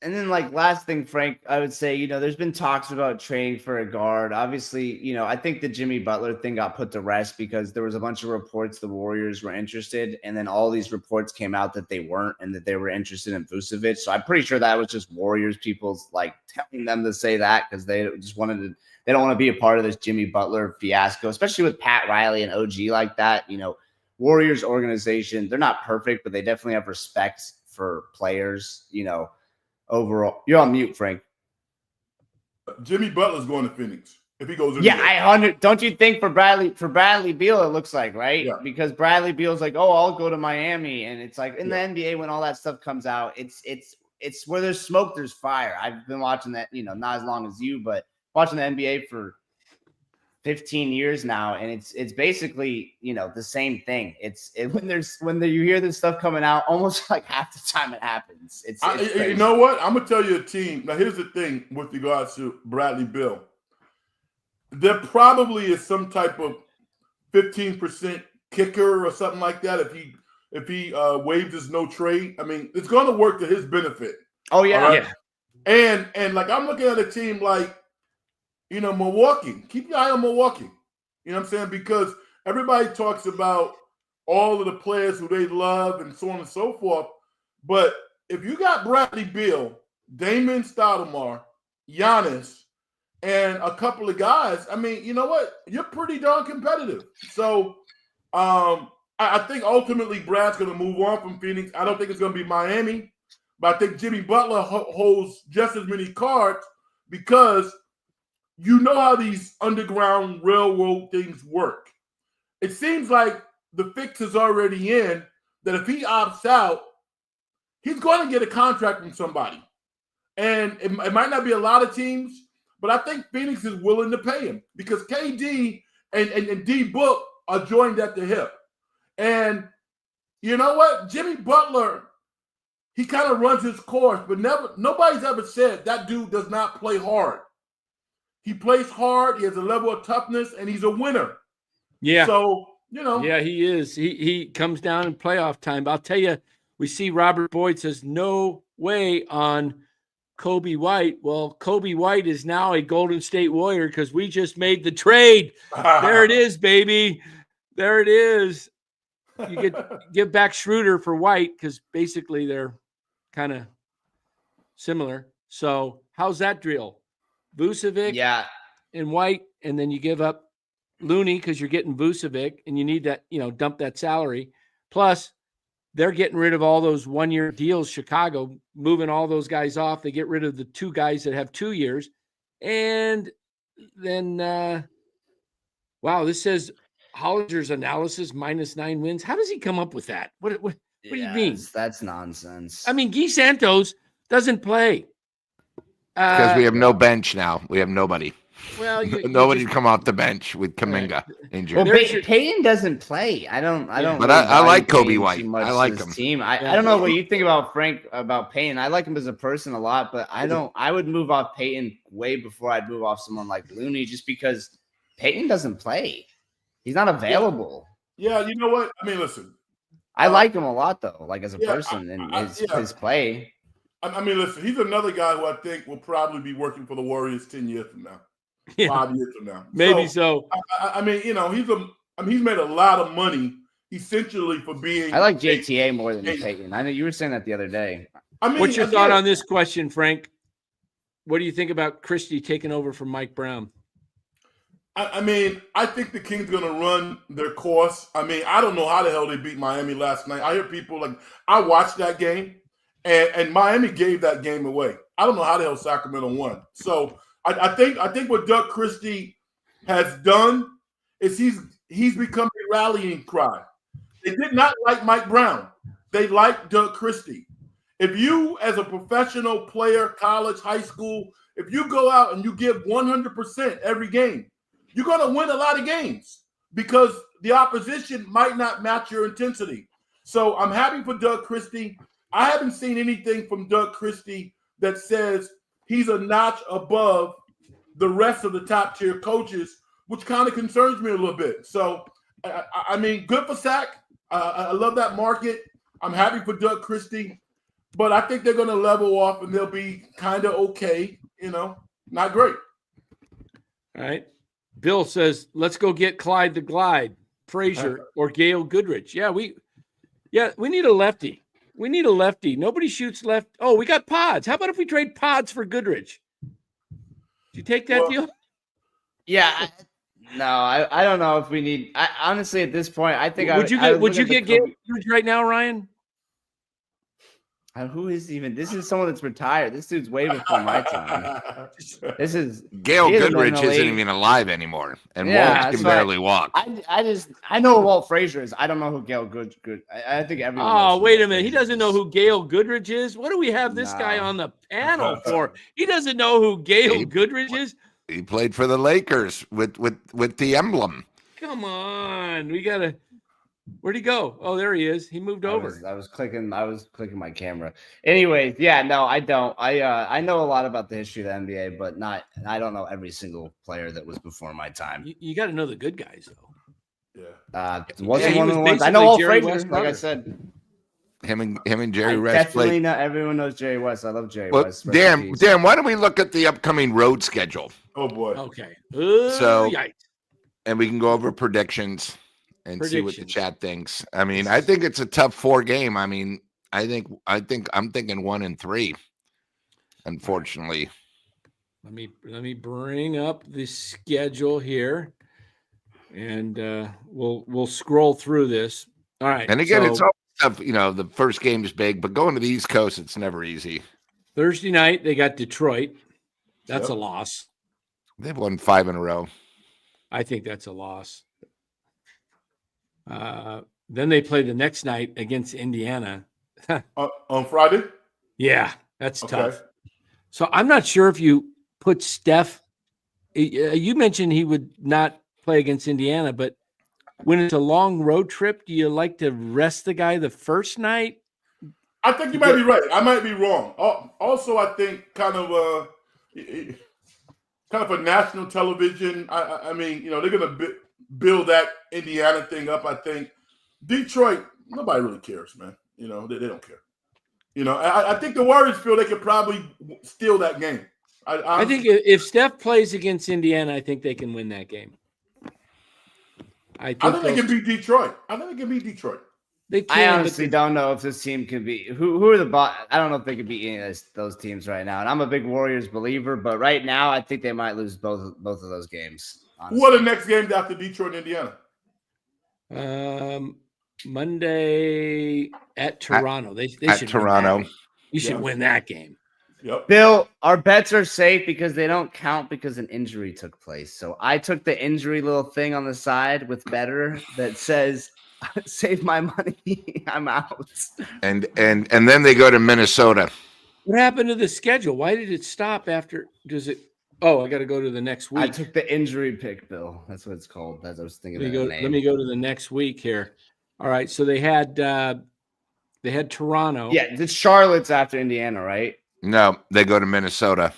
And then, like, last thing, Frank, I would say, there's been talks about trading for a guard. Obviously, I think the Jimmy Butler thing got put to rest because there was a bunch of reports the Warriors were interested, and then all these reports came out that they weren't and that they were interested in Vucevic. So I'm pretty sure that was just Warriors people's, like, telling them to say that because they just wanted to – they don't want to be a part of this Jimmy Butler fiasco, especially with Pat Riley and OG like that. Warriors organization, they're not perfect, but they definitely have respect for players, overall. You're on mute, Frank. Jimmy Butler's going to Phoenix if he goes in. Yeah, don't you think for Bradley Beal it looks like, right? Yeah. Because Bradley Beal's like, oh, I'll go to Miami, and it's like in the NBA when all that stuff comes out, it's where there's smoke, there's fire. I've been watching that, not as long as you, but watching the NBA for 15 years now, and it's basically the same thing. When you hear this stuff coming out, almost like half the time it happens. It's you know what? I'm gonna tell you a team. Now here's the thing with regards to Bradley Beal. There probably is some type of 15% kicker or something like that if he waives his no trade. I mean, it's going to work to his benefit. Oh yeah, right? And like I'm looking at a team like Milwaukee. Keep your eye on Milwaukee. You know what I'm saying? Because everybody talks about all of the players who they love and so on and so forth. But if you got Bradley Beal, Damon Stoudemire, Giannis, and a couple of guys, I mean, you know what? You're pretty darn competitive. So I think ultimately Brad's going to move on from Phoenix. I don't think it's going to be Miami. But I think Jimmy Butler holds just as many cards because you know how these underground railroad things work. It seems like the fix is already in that if he opts out, he's going to get a contract from somebody. And it might not be a lot of teams, but I think Phoenix is willing to pay him because KD and D Book are joined at the hip. And you know what? Jimmy Butler, he kind of runs his course, but nobody's ever said that dude does not play hard. He plays hard. He has a level of toughness, and he's a winner. Yeah. So, Yeah, he is. He comes down in playoff time. But I'll tell you, we see Robert Boyd says no way on Kobe White. Well, Kobe White is now a Golden State Warrior because we just made the trade. There it is, baby. There it is. You give back Schroeder for White because basically they're kind of similar. So how's that drill? Vucevic and White, and then you give up Looney because you're getting Vucevic and you need that, dump that salary. Plus, they're getting rid of all those one-year deals, Chicago, moving all those guys off. They get rid of the 2 guys that have 2 years. And then, this says Hollinger's analysis -9 wins. How does he come up with that? What do you mean? That's nonsense. I mean, Guy Santos doesn't play. Because we have no bench now. We have nobody. Well, nobody come off the bench with Kuminga injured. Well, Payton doesn't play. I don't. But I like Kobe White. I like him. Team. I don't know what you think about Frank about Payton. I like him as a person a lot, but I don't. I would move off Payton way before I'd move off someone like Looney, just because Payton doesn't play. He's not available. Yeah, you know what? I mean, listen. I like him a lot though, like as a person and his play. I mean, listen, he's another guy who I think will probably be working for the Warriors 10 years from now, 5 years from now. Maybe so. I mean, he's made a lot of money essentially for being. I like JTA more than Payton. I know you were saying that the other day. I mean, what's your thought on this question, Frank? What do you think about Christie taking over from Mike Brown? I mean, I think the Kings going to run their course. I mean, I don't know how the hell they beat Miami last night. I hear people like, I watched that game, and Miami gave that game away. I don't know how the hell Sacramento won. So I think what Doug Christie has done is he's become a rallying cry. They did not like Mike Brown. They liked Doug Christie. If you, as a professional player, college, high school, if you go out and you give 100% every game, you're going to win a lot of games because the opposition might not match your intensity. So I'm happy for Doug Christie. I haven't seen anything from Doug Christie that says he's a notch above the rest of the top tier coaches, which kind of concerns me a little bit. So, I mean, good for Sack. I love that market. I'm happy for Doug Christie, but I think they're going to level off and they'll be kind of okay, not great. All right. Bill says, let's go get Clyde the Glide, Frazier, or Gail Goodrich. Yeah, we need a lefty. We need a lefty. Nobody shoots left. Oh, we got Pods. How about if we trade Pods for Goodrich? Did you take that deal? Yeah. I don't know if we need. Honestly, at this point, I think would you get Gail Goodrich right now, Ryan? Who is even? This is someone that's retired. This dude's way before my time. This is Gail Goodrich isn't even alive anymore, and Walt can barely walk. I know who Walt Frazier is. I don't know who Gail Goodrich. I think everyone. Oh, wait a minute. He doesn't know who Gail Goodrich is. What do we have this guy on the panel for? He doesn't know who Gail Goodrich is. He played for the Lakers with the emblem. Come on, we gotta. Where'd he go? Oh, there he is. He moved over. I was clicking my camera. Anyways, yeah, no, I don't. I know a lot about the history of the NBA, but I don't know every single player that was before my time. You got to know the good guys, though. Yeah. Wasn't one of the ones. I know all Frazier, like I said. Him and Jerry West. Definitely not everyone knows Jerry West. I love Jerry West. Dan, why don't we look at the upcoming road schedule? Oh boy. Okay. Yikes. And we can go over predictions and see what the chat thinks. I mean, I think it's a tough 4-game. I mean, I think I'm thinking 1-3. Unfortunately. Let me bring up the schedule here, and we'll scroll through this. All right. And again, it's all tough. The first game is big, but going to the East Coast, it's never easy. Thursday night they got Detroit. That's a loss. They've won 5 in a row. I think that's a loss. Then they play the next night against Indiana. On Friday? Yeah, that's tough. So I'm not sure if you put Steph. You mentioned he would not play against Indiana, but when it's a long road trip, do you like to rest the guy the first night? I think you might be right. I might be wrong. Also, I think kind of for national television. I mean, they're going to build that Indiana thing up. I think Detroit, nobody really cares, man. They don't care. I think the Warriors feel they could probably steal that game. I think if Steph plays against Indiana, I think they can win that game. I think they can beat Detroit. They can, I honestly don't know if this team can be who are the I don't know if they could beat any of those teams right now. And I'm a big Warriors believer, but right now I think they might lose both of those games. Honestly. Who are the next games after Detroit and Indiana? Monday at Toronto. They should Toronto. Win you should win that game. Yep. Bill, our bets are safe because they don't count because an injury took place. So I took the injury little thing on the side with Better that says save my money. I'm out. And then they go to Minnesota. What happened to the schedule? Why did it stop after? Does it? Oh, I got to go to the next week. I took the injury pick, Bill. That's what it's called. As I was thinking. Let me go to the next week here. All right. So they had Toronto. Yeah, it's Charlotte's after Indiana, right? No, they go to Minnesota.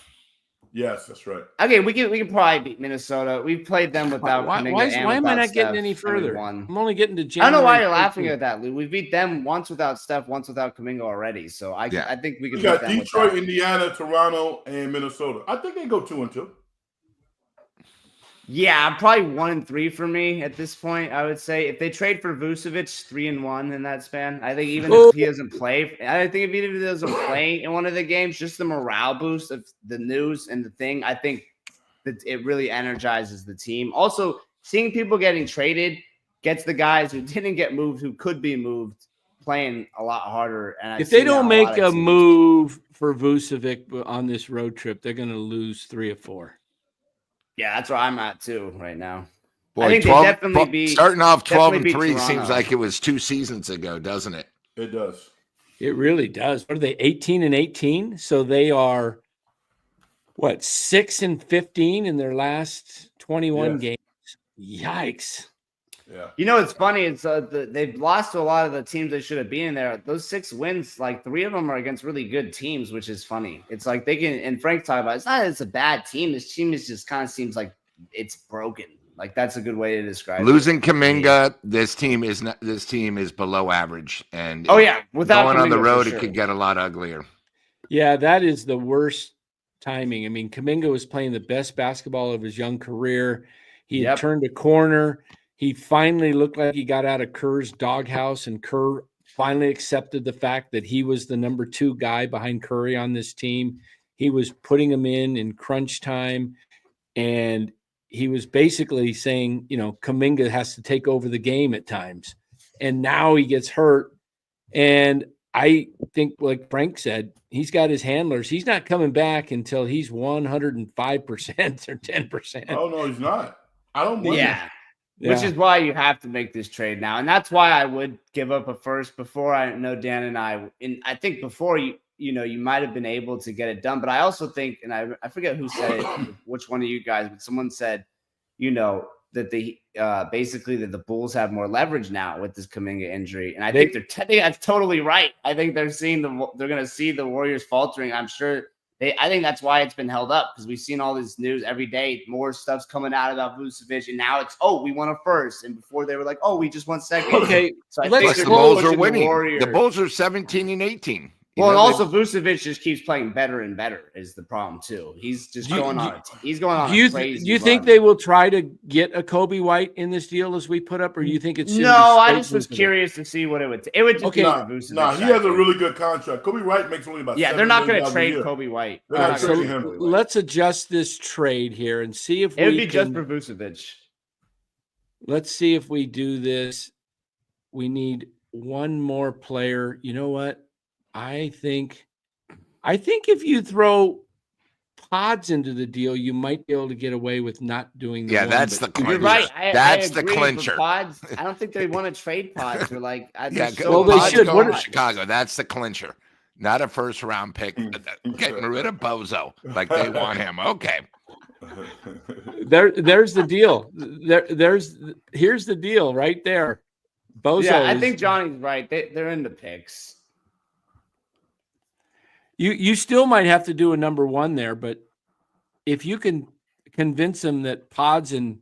Yes, that's right. Okay, we can probably beat Minnesota. We've played them without. Why am I not getting any further? I'm only getting to January. I don't know why you're laughing at that, Lou. We beat them once without Steph, once without Kuminga already. So I think we can. You got Detroit, Indiana, Toronto, and Minnesota. I think they go 2-2. Yeah, probably 1-3 for me at this point. I would say if they trade for Vucevic, 3-1 in that span. I think even if he doesn't play, I think if he doesn't play in one of the games, just the morale boost of the news and the thing, I think that it really energizes the team. Also, seeing people getting traded gets the guys who didn't get moved, who could be moved, playing a lot harder. And if they don't make a move for Vucevic on this road trip, they're going to lose 3 or 4. Yeah, that's where I'm at too right now. Boy, I think 12, they definitely beat. Starting off 12-3 seems Toronto. like it was 2 seasons ago, doesn't it? It does. It really does. What are they? 18-18. So they are 6-15 in their last 21 games. Yikes! Yeah. You know, it's funny. It's they've lost to a lot of the teams they should have been in there. Those 6 wins, like 3 of them are against really good teams, which is funny. It's like they can. And Frank talked about it's not that it's a bad team. This team is just kind of seems like it's broken. Like that's a good way to describe it. Losing Kuminga, this team is not. This team is below average, and Oh yeah, without going on the Kuminga, for road, sure. it could get a lot uglier. Yeah, that is the worst timing. I mean, Kuminga was playing the best basketball of his young career. He had turned a corner. He finally looked like he got out of Kerr's doghouse, and Kerr finally accepted the fact that he was the number 2 guy behind Curry on this team. He was putting him in crunch time, and he was basically saying, you know, Kuminga has to take over the game at times. And now he gets hurt. And I think, like Frank said, he's got his handlers. He's not coming back until he's 105% or 10%. Oh, no, he's not. I don't blame him. Which is why you have to make this trade now. And that's why I would give up a first before. I know Dan and I think before you know, you might have been able to get it done. But I also think, and I forget who said it, which one of you guys, but someone said, you know, that the basically that the Bulls have more leverage now with this Kuminga injury. And I think that's totally right. I think they're going to see the Warriors faltering. I'm sure I think that's why it's been held up, because we've seen all this news every day. More stuff's coming out about Vucevic, and now it's, we won a first. And before they were like, we just won second. Okay. So I Plus, think the Bulls are winning. The Bulls are 17 and 18. Well, and also Vucevic just keeps playing better and better is the problem too. He's just going on. He's going on. Do you think they will try to get a Kobe White in this deal as we put up, or do you think it's no? I just was curious to see what it would. It would just be for Vucevic. No, he has a really good contract. Kobe White makes only about they're not going to trade Kobe White. So let's adjust this trade here and see if it would be just for Vucevic. Let's see if we do this. We need one more player. You know what? I think if you throw Pods into the deal, you might be able to get away with not doing the one. That's the clincher. You're right. That's the clincher. Pods, I don't think they want to trade Pods. They're like, they should. What is Chicago? That's the clincher. Not a first round pick. Getting rid of Bozo like they want him. Okay. There's the deal. Here's the deal right there. Bozo. Yeah, I think Johnny's right. They're in the picks. You still might have to do a number 1 there, but if you can convince them that Pods and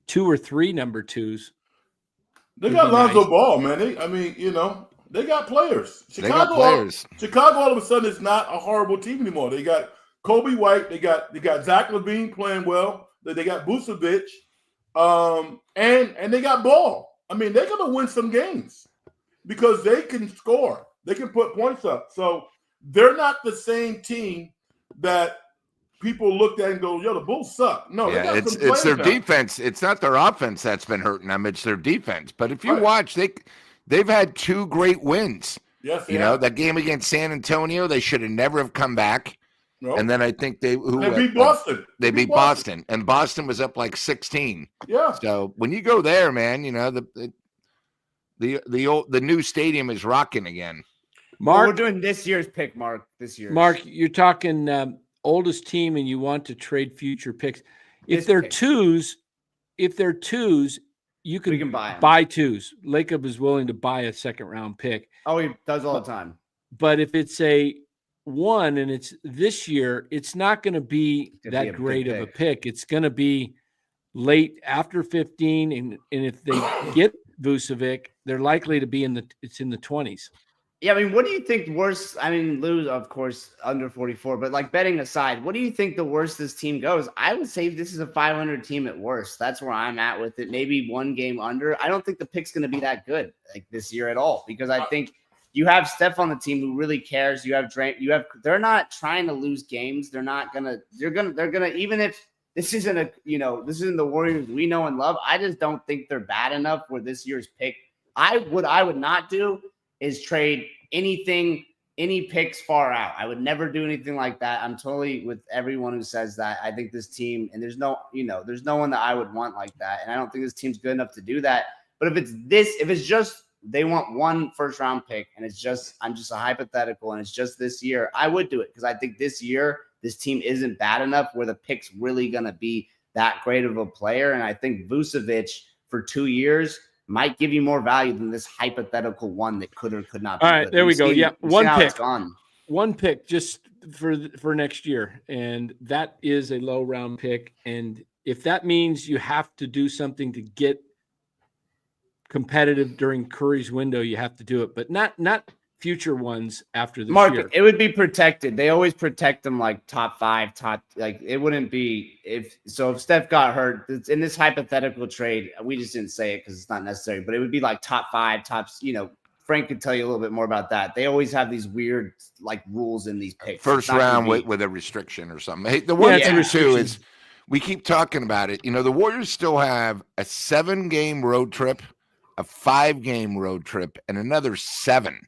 2 or 3 number 2s, they got Lonzo Ball, man. They got players. Chicago all of a sudden is not a horrible team anymore. They got Kobe White. They got Zach LaVine playing well. They got Vucevic, and they got Ball. I mean, they're gonna win some games because they can score. They can put points up. So they're not the same team that people looked at and go, "Yo, the Bulls suck." No, it's their defense. It's not their offense that's been hurting them. It's their defense. But if you watch, they've had 2 great wins. Yes, you know that game against San Antonio, they should have never have come back. No. And then I think they beat Boston. They beat Boston, and Boston was up like 16. Yeah. So when you go there, man, you know the new stadium is rocking again. Mark, we're doing this year's pick, Mark. Mark, you're talking oldest team, and you want to trade future picks. If they're twos, you can buy 2s. Lacob is willing to buy a second round pick. Oh, he does all the time. But if it's a 1 and it's this year, it's not going to be that great of a pick. It's going to be late after 15, and if they get Vucevic, they're likely to be in the 20s. Yeah, I mean, what do you think worse? I mean, lose, of course, under 44, but like betting aside, what do you think the worse this team goes? I would say this is a 500 team at worst. That's where I'm at with it. Maybe 1 game under. I don't think the pick's going to be that good like this year at all, because I think you have Steph on the team who really cares. You have Drake. They're not trying to lose games. They're gonna, even if this isn't the Warriors we know and love. I just don't think they're bad enough for this year's pick. I would not do is trade any picks far out. I would never do anything like that. I'm totally with everyone who says that. I think this team, and there's no one that I would want like that. And I don't think this team's good enough to do that. But if it's just they want 1 first round pick and I'm just a hypothetical and it's just this year, I would do it, because I think this year this team isn't bad enough where the pick's really going to be that great of a player. And I think Vucevic for 2 years might give you more value than this hypothetical one that could or could not be All right, good. there we go. Yeah, one how pick. it's gone. One pick just for next year, and that is a low round pick. And if that means you have to do something to get competitive during Curry's window, you have to do it, but not future ones after this year. It would be protected. They always protect them like top 5, like it wouldn't be if Steph got hurt in this hypothetical trade, we just didn't say it because it's not necessary, but it would be like top 5, Frank could tell you a little bit more about that. They always have these weird like rules in these picks. First round with a restriction or something. Hey, the one thing too is we keep talking about it. The Warriors still have a 7-game road trip, a 5-game road trip, and another 7.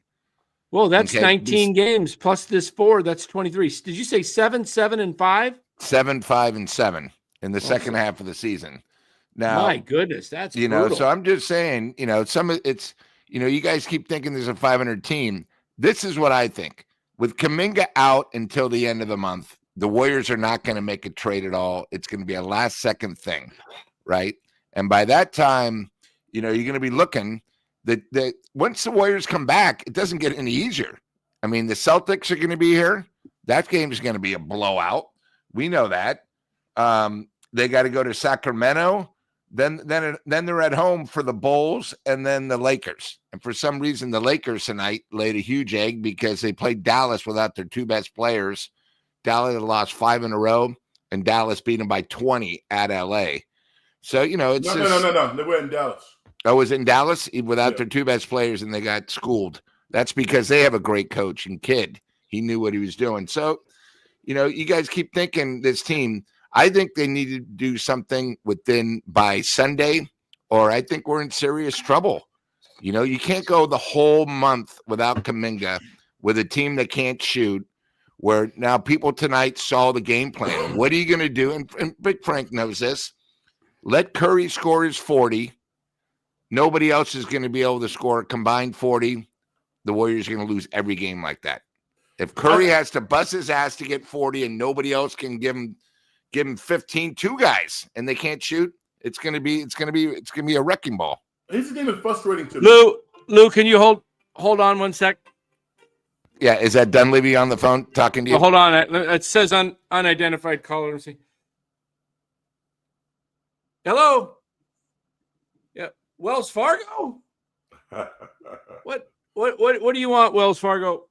Well, that's 19 games plus this 4. That's 23. Did you say 7, 7, and 5? 7, 5, and 7 in the second half of the season. Now, my goodness, that's brutal. So I'm just saying, some of it's, you guys keep thinking there's a 500 team. This is what I think. With Kuminga out until the end of the month, the Warriors are not going to make a trade at all. It's going to be a last-second thing, right? And by that time, you're going to be looking that once the Warriors come back, it doesn't get any easier. I mean, the Celtics are going to be here. That game is going to be a blowout. We know that. They got to go to Sacramento. Then they're at home for the Bulls and then the Lakers. And for some reason, the Lakers tonight laid a huge egg because they played Dallas without their 2 best players. Dallas had lost 5 in a row, and Dallas beat them by 20 at LA. So, it's no. They were in Dallas. I was in Dallas without their 2 best players, and they got schooled. That's because they have a great coach and Kidd. He knew what he was doing. So, you guys keep thinking this team. I think they need to do something by Sunday, or I think we're in serious trouble. You can't go the whole month without Kuminga with a team that can't shoot, where now people tonight saw the game plan. What are you going to do? And Big Frank knows this. Let Curry score his 40. Nobody else is going to be able to score a combined 40. The Warriors are going to lose every game like that. If Curry has to bust his ass to get 40 and nobody else can give him 15, 2 guys, and they can't shoot, it's going to be a wrecking ball. His game is frustrating to me. Lou, can you hold on one sec? Yeah, is that Dunleavy on the phone talking to you? Oh, hold on. It says unidentified caller. Let's see. Hello. Yeah, Wells Fargo. What do you want, Wells Fargo?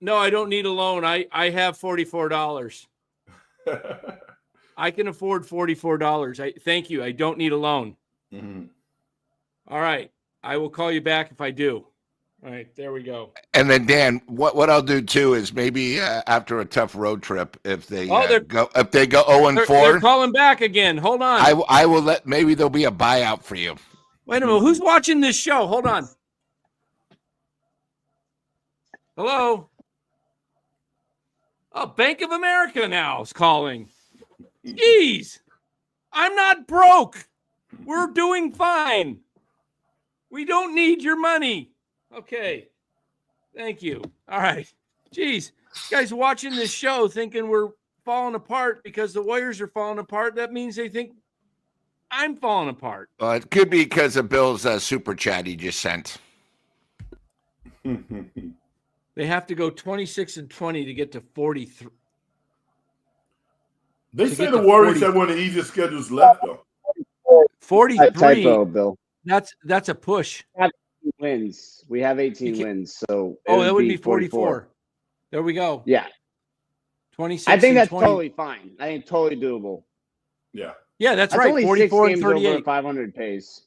No, I don't need a loan. I have $44. I can afford $44. Thank you. I don't need a loan. Mm-hmm. All right. I will call you back if I do. All right, there we go. And then Dan, what I'll do too is maybe after a tough road trip, if they go 0-4, they're calling back again. Hold on. I will maybe there'll be a buyout for you. Wait a minute. Who's watching this show? Hold on. Hello. Oh, Bank of America now is calling. Jeez, I'm not broke. We're doing fine. We don't need your money. Okay. Thank you. All right. Jeez, guys watching this show thinking we're falling apart because the Warriors are falling apart. That means they think I'm falling apart. It could be because of Bill's super chat he just sent. They have to go 26-20 to get to 43. They say the Warriors have one of the easiest schedules left, though. 43. Typo, Bill. That's a push. Wins. We have 18 wins, so that would be 44. There we go. Yeah. 26. I think that's 20. totally fine. I think totally doable. Yeah. Yeah, that's right. Only 44 6 and games 38. over 500 pace.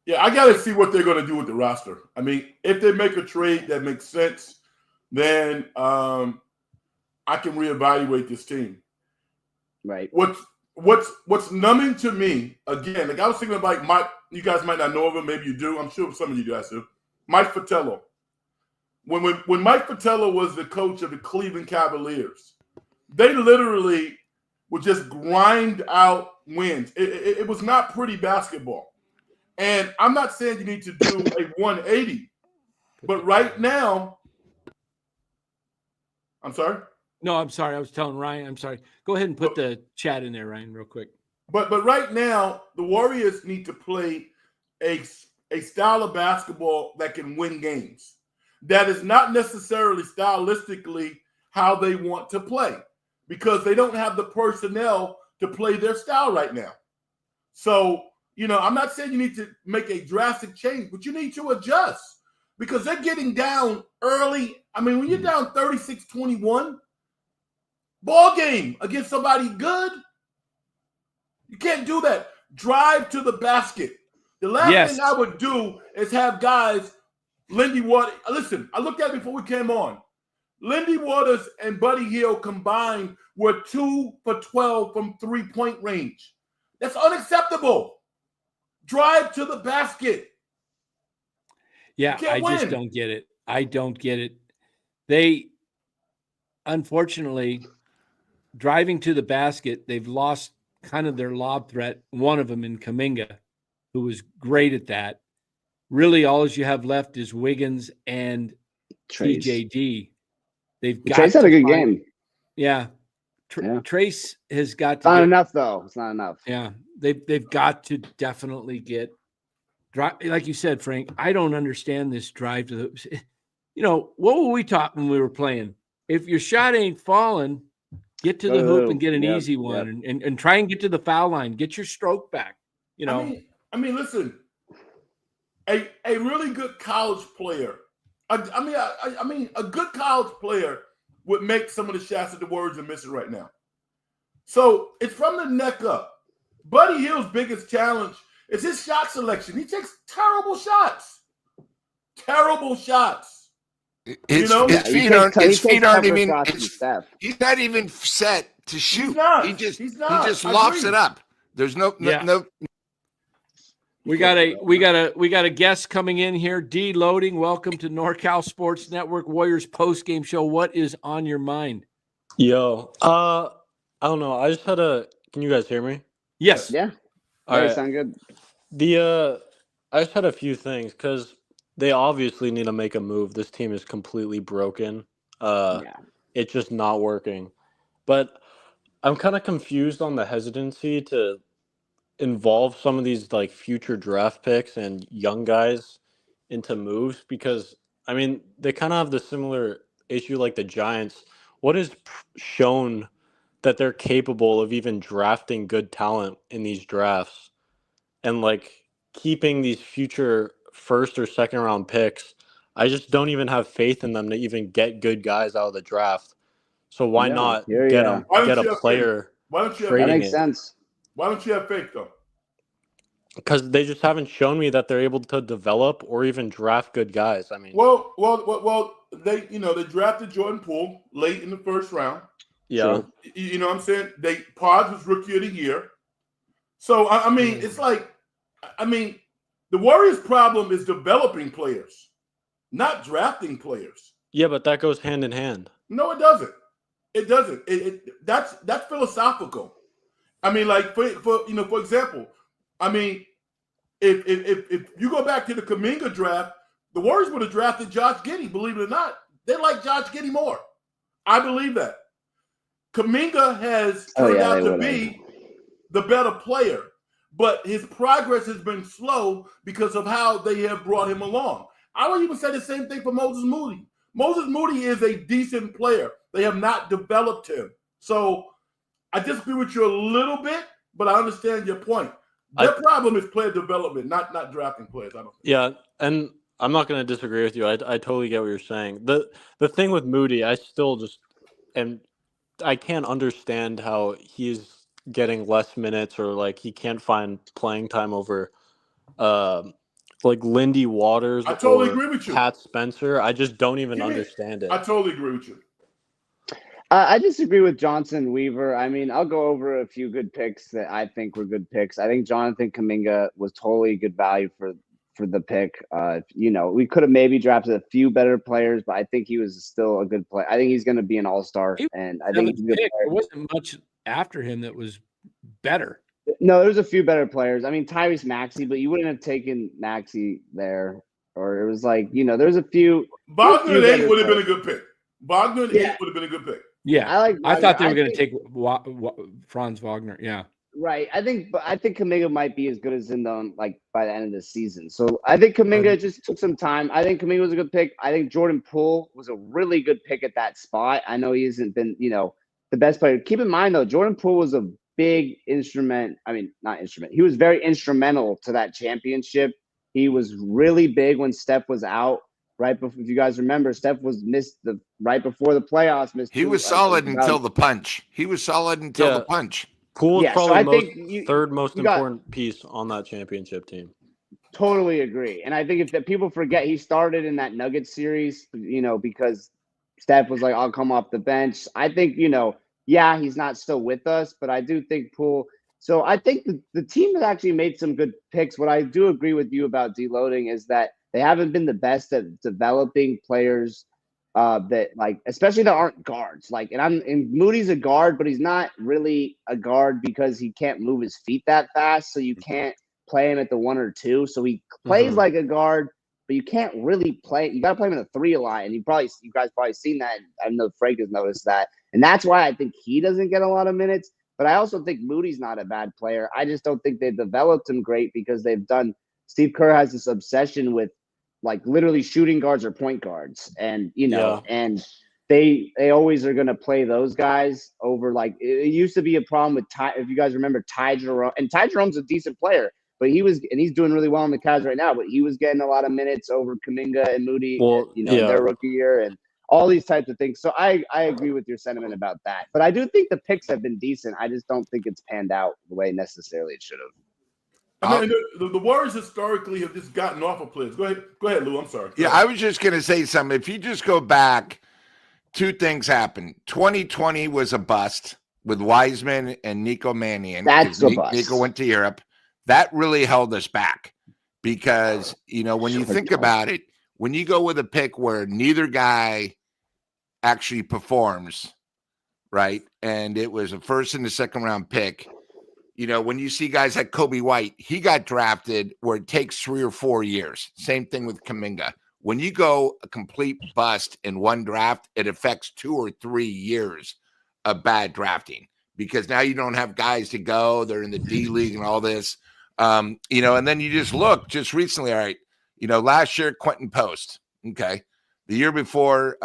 Yeah, I got to see what they're going to do with the roster. I mean, if they make a trade that makes sense, then I can reevaluate this team. Right. What's numbing to me, again, like I was thinking about Mike, you guys might not know of him, maybe you do. I'm sure some of you guys do. Mike Fratello. When Mike Fratello was the coach of the Cleveland Cavaliers, they literally would just grind out wins. It was not pretty basketball. And I'm not saying you need to do a 180, but right now, I'm sorry? No, I'm sorry. I was telling Ryan. I'm sorry. Go ahead and put the chat in there, Ryan, real quick. But right now, the Warriors need to play a style of basketball that can win games. That is not necessarily stylistically how they want to play because they don't have the personnel to play their style right now. So, I'm not saying you need to make a drastic change, but you need to adjust because they're getting down early. I mean, when you're down 36-21, ball game against somebody good, you can't do that. Drive to the basket. The last thing I would do is have guys, Lindy Waters. Listen, I looked at it before we came on. Lindy Waters and Buddy Hield combined were 2 for 12 from 3-point range. That's unacceptable. Drive to the basket. Yeah, I just don't get it. I don't get it. They, unfortunately, driving to the basket, they've lost kind of their lob threat, one of them in Kuminga, who was great at that. Really, all you have left is Wiggins and Trace. TJD. They've got Trace had a good game. Yeah. Trace has got to not enough, though. It's not enough. Yeah. They've got to definitely get like you said, Frank, I don't understand this drive to the what were we taught when we were playing? If your shot ain't falling, get to the hoop and get an easy one and try and get to the foul line. Get your stroke back. I mean, listen, a really good college player. I mean, a good college player would make some of the shots that the Warriors are missing right now. So it's from the neck up. Buddy Hield's biggest challenge is his shot selection. He takes terrible shots. Terrible shots. His feet aren't even. He's not even set to shoot. He just lofts it up. There's no. We got a guest coming in here. D Loading. Welcome to NorCal Sports Network Warriors postgame show. What is on your mind? Yo, I don't know. I just had can you guys hear me? Yes. Yeah. All right. Sound good. I just had a few things because they obviously need to make a move. This team is completely broken. It's just not working. But I'm kind of confused on the hesitancy to involve some of these like future draft picks and young guys into moves because I mean they kind of have the similar issue like the Giants. What is shown that they're capable of even drafting good talent in these drafts and like keeping these future first or second round picks? I just don't even have faith in them to even get good guys out of the draft. So why not get a player? Why don't you? That makes sense. Why don't you have faith though? Because they just haven't shown me that they're able to develop or even draft good guys. I mean, well, they they drafted Jordan Poole late in the first round. Yeah, so, you know what I'm saying? Podge was rookie of the year. So I mean, it's like, I mean, the Warriors' problem is developing players, not drafting players. Yeah, but that goes hand in hand. No, it doesn't. It doesn't. That's philosophical. I mean, like for example, I mean, if you go back to the Kuminga draft, the Warriors would have drafted Josh Giddey. Believe it or not, they like Josh Giddey more. I believe that. Kuminga has turned out to be the better player, but his progress has been slow because of how they have brought him along. I would even say the same thing for Moses Moody. Moses Moody is a decent player. They have not developed him. So I disagree with you a little bit, but I understand your point. Their problem is player development, not drafting players. I don't think. Yeah, and I'm not going to disagree with you. I totally get what you're saying. The thing with Moody, I still just I can't understand how he's getting less minutes or like he can't find playing time over like Lindy Waters. I totally agree with you. Pat Spencer. I just don't even understand it. I totally agree with you. I disagree with Johnson Weaver. I mean, I'll go over a few good picks that I think were good picks. I think Jonathan Kuminga was totally good value for the pick. We could have maybe drafted a few better players, but I think he was still a good player. I think he's going to be an all-star, and I think he's a good player. There wasn't much after him that was better. No, there's a few better players. I mean, Tyrese Maxey, but you wouldn't have taken Maxey there. Or it was like, there's a few. Wagner at 8 would have been a good pick. Wagner at 8 would have been a good pick. Yeah, I thought they were going to take Franz Wagner. Yeah. Right. I think Kuminga might be as good as Zindon like by the end of the season. So I think Kuminga just took some time. I think Kuminga was a good pick. I think Jordan Poole was a really good pick at that spot. I know he hasn't been, the best player. Keep in mind though, Jordan Poole was a big instrument. I mean, not instrument. He was very instrumental to that championship. He was really big when Steph was out. Right before, if you guys remember, Steph was missed right before the playoffs. He was solid until the punch. He was solid until the punch. Poole is Yeah, so probably I the think third most important piece on that championship team. Totally agree. And I think if that people forget, he started in that Nuggets series, because Steph was like, I'll come off the bench. I think, yeah, he's not still with us, but I do think Poole. So I think the team has actually made some good picks. What I do agree with you about deloading is that they haven't been the best at developing players that especially that aren't guards. And Moody's a guard, but he's not really a guard because he can't move his feet that fast. So you can't play him at the 1 or 2. So he plays like a guard, but you can't really play. You got to play him in a 3 a lot. And you guys probably seen that. I know Frank has noticed that. And that's why I think he doesn't get a lot of minutes. But I also think Moody's not a bad player. I just don't think they've developed him great because Steve Kerr has this obsession with literally shooting guards or point guards. And, and they always are going to play those guys over. It used to be a problem with if you guys remember Ty Jerome. And Ty Jerome's a decent player. But he's doing really well in the Cavs right now. But he was getting a lot of minutes over Kuminga and Moody, in their rookie year, and all these types of things. So I agree with your sentiment about that. But I do think the picks have been decent. I just don't think it's panned out the way necessarily it should have. I mean, the Warriors historically have just gotten off of players. Go ahead, Lou. I'm sorry. I was just going to say something. If you just go back, two things happened. 2020 was a bust with Wiseman and Nico Mannion. That's a bust. Nico went to Europe. That really held us back because, when you think about it, when you go with a pick where neither guy actually performs, right, and it was a first and a second round pick, when you see guys like Kobe White, he got drafted where it takes 3 or 4 years. Same thing with Kuminga. When you go a complete bust in one draft, it affects 2 or 3 years of bad drafting because now you don't have guys to go. They're in the D League and all this. And then you just look just recently, all right, last year, Quentin Post, okay. The year before,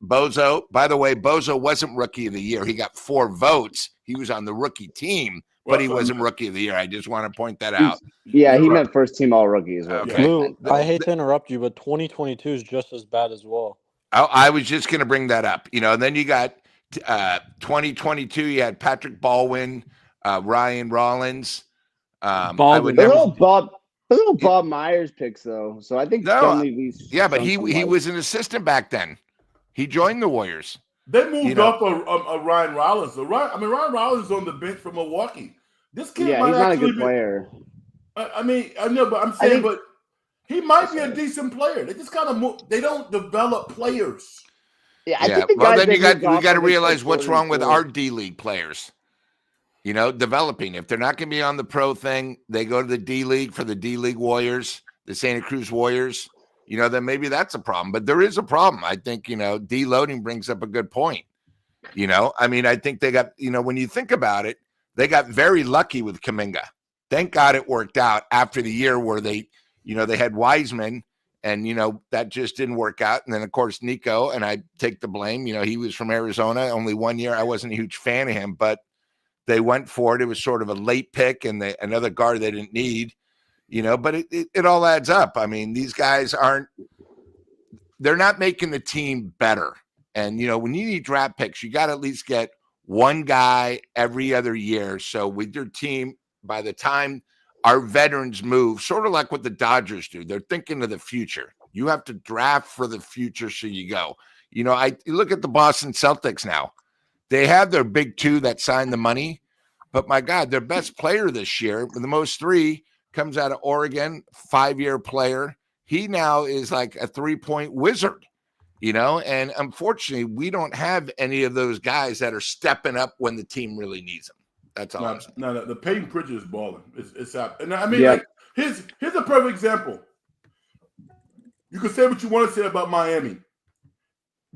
Bozo, by the way, Bozo wasn't rookie of the year. He got 4 votes. He was on the rookie team, but he wasn't rookie of the year. I just want to point that out. Yeah, he meant first team all rookie as well. Okay. Lou, I hate to interrupt you, but 2022 is just as bad as well. I was just going to bring that up, and then you got 2022, you had Patrick Baldwin, Ryan Rollins. Those Bob Myers picks though, so I think but he was an assistant back then. He joined the Warriors. They moved up a Ryan Rollins. Ryan Rollins is on the bench for Milwaukee. This kid, he's not a good player. I know, but I'm saying, but he might be a decent player. They just kind of they don't develop players. I think the guys we got to realize what's wrong with our D League players. Developing. If they're not going to be on the pro thing, they go to the D League for the D League Warriors, the Santa Cruz Warriors. Then maybe that's a problem. But there is a problem. I think, deloading brings up a good point. I think they got, when you think about it, they got very lucky with Kuminga. Thank God it worked out after the year where they had Wiseman and, that just didn't work out. And then, of course, Nico, and I take the blame. He was from Arizona, only 1 year. I wasn't a huge fan of him, but they went for it. It was sort of a late pick and another guard they didn't need, but it all adds up. I mean, these guys they're not making the team better. And, when you need draft picks, you got to at least get one guy every other year. So with your team, by the time our veterans move, sort of like what the Dodgers do, they're thinking of the future. You have to draft for the future. So you go, I look at the Boston Celtics now. They have their big 2 that signed the money, but my God, their best player this year, with the most 3, comes out of Oregon, 5-year player. He now is like a 3-point wizard, and unfortunately, we don't have any of those guys that are stepping up when the team really needs them. That's all. No, the Peyton Pritchard is balling. It's out. And I mean, here's a perfect example. You can say what you want to say about Miami.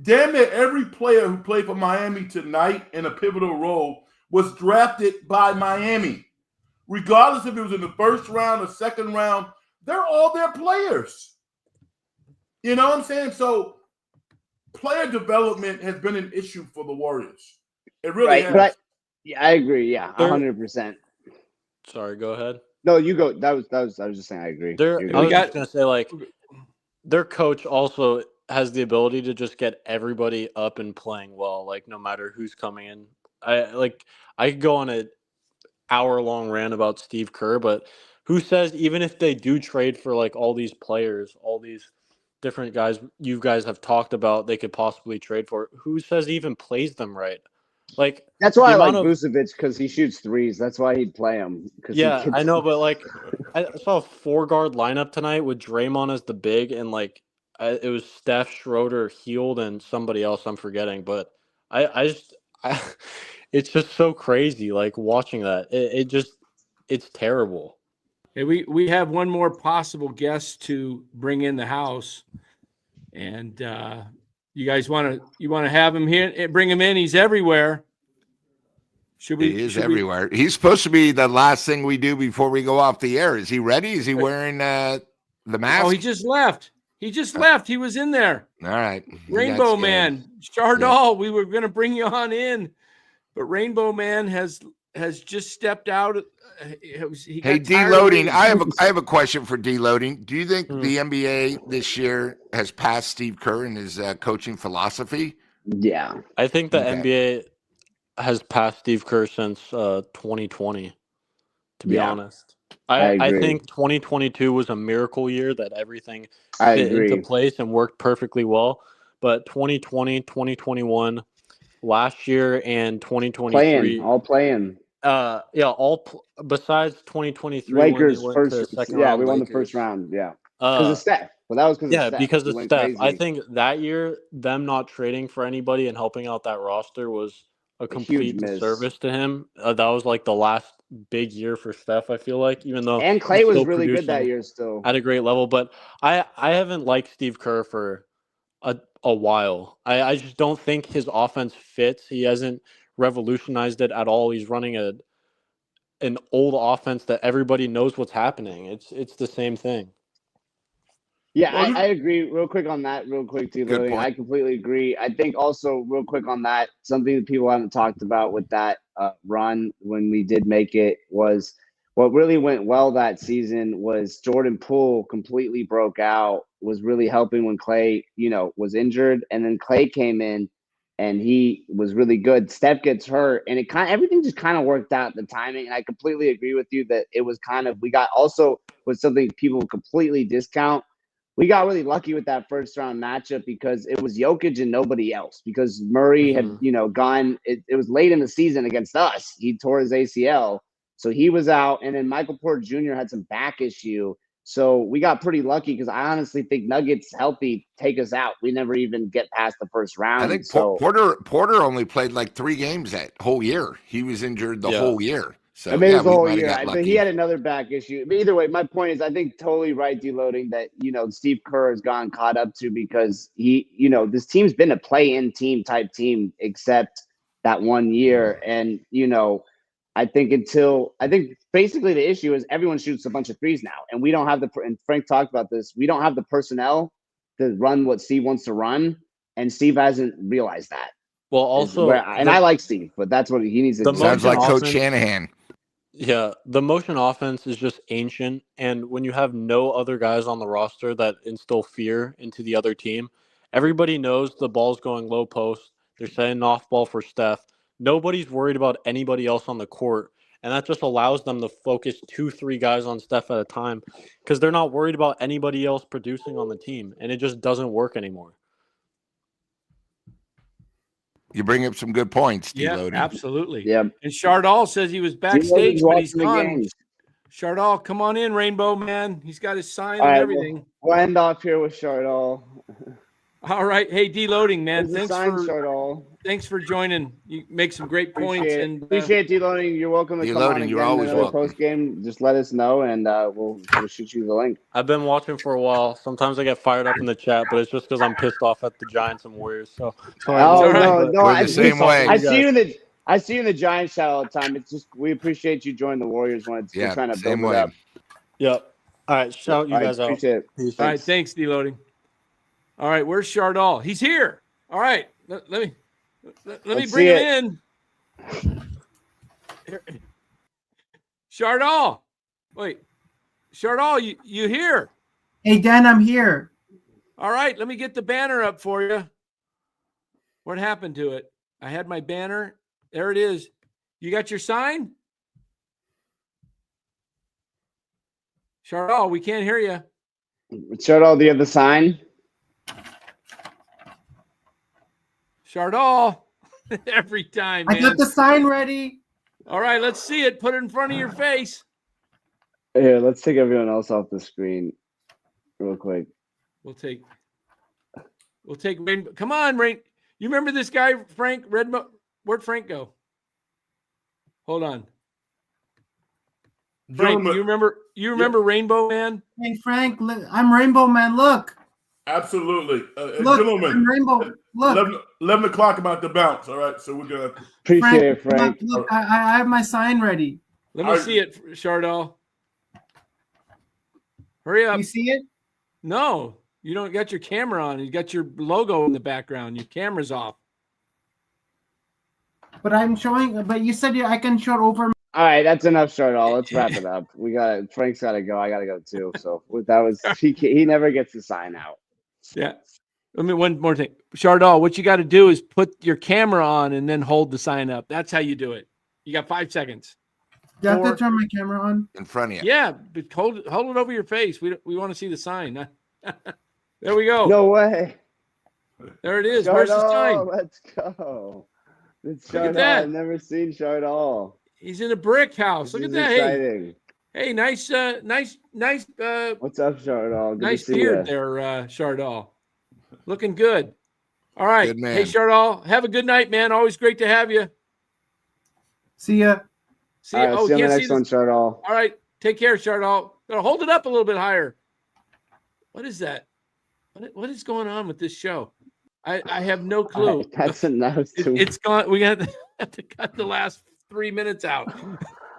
Damn near every player who played for Miami tonight in a pivotal role was drafted by Miami. Regardless if it was in the first round or second round, they're all their players. You know what I'm saying? So player development has been an issue for the Warriors. It really has. But I agree. Yeah, 100%. Sorry, go ahead. No, you go. I was just saying I agree. I was just gonna say, like, their coach also has the ability to just get everybody up and playing well, like no matter who's coming in. I could go on an hour-long rant about Steve Kerr, but who says even if they do trade for like all these players, all these different guys you guys have talked about they could possibly trade for, who says he even plays them right? Like, that's why I like Vucevic, because he shoots threes. That's why he'd play him. Yeah, I know, but like I saw a 4-guard lineup tonight with Draymond as the big, and like it was Steph, Schroeder, Heald, and somebody else I'm forgetting. But it's just so crazy. Like watching that, it's terrible. Hey, we have one more possible guest to bring in the house, and you guys want to have him here? Bring him in. He's everywhere. He is everywhere. He's supposed to be the last thing we do before we go off the air. Is he ready? Is he wearing the mask? Oh, he just left. He just left. He was in there. All right. Rainbow Man. Chardal, we were going to bring you on in, but Rainbow Man has just stepped out. Hey, deloading. I have a question for deloading. Do you think the NBA this year has passed Steve Kerr in his coaching philosophy? Yeah. I think the NBA has passed Steve Kerr since 2020, to be honest. I think 2022 was a miracle year that everything fit into place and worked perfectly well. But 2020, 2021, last year, and 2023 all playing. Besides 2023, Lakers when first. We won Lakers. the first round. Yeah, because of Steph. Well, that was because of Steph. Because of Steph. Crazy. I think that year, them not trading for anybody and helping out that roster was a complete disservice to him. That was like the last big year for Steph, I feel like, even though Clay was really good that year still at a great level. But I haven't liked Steve Kerr for a while. I just don't think his offense fits. He hasn't revolutionized it at all. He's running an old offense that everybody knows what's happening. It's the same thing. Yeah, I agree. Real quick on that, T. I completely agree. I think also, real quick on that, something that people haven't talked about with that run when we did make it was what really went well that season was Jordan Poole completely broke out, was really helping when Clay, was injured. And then Clay came in and he was really good. Steph gets hurt and everything just kind of worked out, the timing. And I completely agree with you that it was we got also with something people completely discount. We got really lucky with that first round matchup because it was Jokic and nobody else, because Murray had, gone, it was late in the season against us. He tore his ACL. So he was out. And then Michael Porter Jr. had some back issue. So we got pretty lucky because I honestly think Nuggets healthy take us out. We never even get past the first round. I think Porter only played like 3 games that whole year. He was injured the whole year. So I mean, it was the whole year. I think he had another back issue. But either way, my point is, I think totally right, deloading, that, Steve Kerr has gone caught up to because he, this team's been a play-in team type team except that 1 year. And, I think basically the issue is everyone shoots a bunch of threes now. And we don't have and Frank talked about this, we don't have the personnel to run what Steve wants to run. And Steve hasn't realized that. Well, also, I like Steve, but that's what he needs to do. Sounds like Coach Shanahan. Yeah, the motion offense is just ancient, and when you have no other guys on the roster that instill fear into the other team, everybody knows the ball's going low post. They're setting off ball for Steph. Nobody's worried about anybody else on the court, and that just allows them to focus 2-3 guys on Steph at a time because they're not worried about anybody else producing on the team, and it just doesn't work anymore. You bring up some good points, D-Loading. Yeah, absolutely. Yeah. And Chardal says he was backstage, but he's gone. Chardal, come on in, Rainbow Man. He's got his sign and everything. We'll end off here with Chardal. All right. Hey, deloading, man. Thanks for joining. You make some great points. Appreciate deloading. You're welcome to come on again. You're always welcome. Post game, just let us know, and we'll shoot you the link. I've been watching for a while. Sometimes I get fired up in the chat, but it's just because I'm pissed off at the Giants and Warriors. So no, we're the same way. I see you in the I see you in the Giants chat all the time. It's just we appreciate you joining the Warriors when we're trying to build same it way. up. Yep. All right, shout you All right, guys out. appreciate it. Peace. All right, thanks, deloading. All right, where's Chardal? He's here. All right, let me Let's bring see him in. Here. Chardal, wait, Chardal, you here? Hey, Dan, I'm here. All right, let me get the banner up for you. What happened to it? I had my banner. There it is. You got your sign? Chardal, we can't hear you. Chardal, do you have the sign? Chardal, every time, man. I got the sign ready. All right, let's see it. Put it in front of your face. Here, let's take everyone else off the screen real quick. We'll take Rain. Come on, Rain. You remember this guy, Frank Redmo? Where'd Frank go? Hold on. Frank, Gentlemen, you remember Rainbow Man? Hey, Frank, I'm Rainbow Man. Look. absolutely. Look, Gentlemen, I'm Rainbow. Look. 11 o'clock about to bounce. All right, so we're going to. Appreciate it, Frank. Look, I have my sign ready. Let me see it, Chardal. Hurry up. You see it? No, you don't got your camera on. You got your logo in the background. Your camera's off. But I'm showing. But you said I can show over. All right, that's enough, Chardal. Let's wrap it up. Frank's got to go. I got to go too. So that was he never gets the sign out. Yeah. Let me one more thing. Chardal, what you got to do is put your camera on and then hold the sign up. That's how you do it. You got 5 seconds. Do I have to turn my camera on? In front of you. Yeah, but hold it over your face. We want to see the sign. There we go. No way. There it is. Where's the sign? Let's go. It's Look at Chardal. that. I've never seen Chardal. He's in a brick house. This Look at is that. exciting. Hey, nice What's up, Chardal? Good nice to see beard you. there, Chardal. Looking good. All right. Good man. Hey, Chardal, have a good night, man. Always great to have you. See ya. See All you. right, Oh, see you on can't the see next this. one, Chardal. All right. Take care, Chardal. Gotta hold it up a little bit higher. What is that? What is going on with this show? I have no clue. All right, that's enough. It's gone. We have to cut the last 3 minutes out.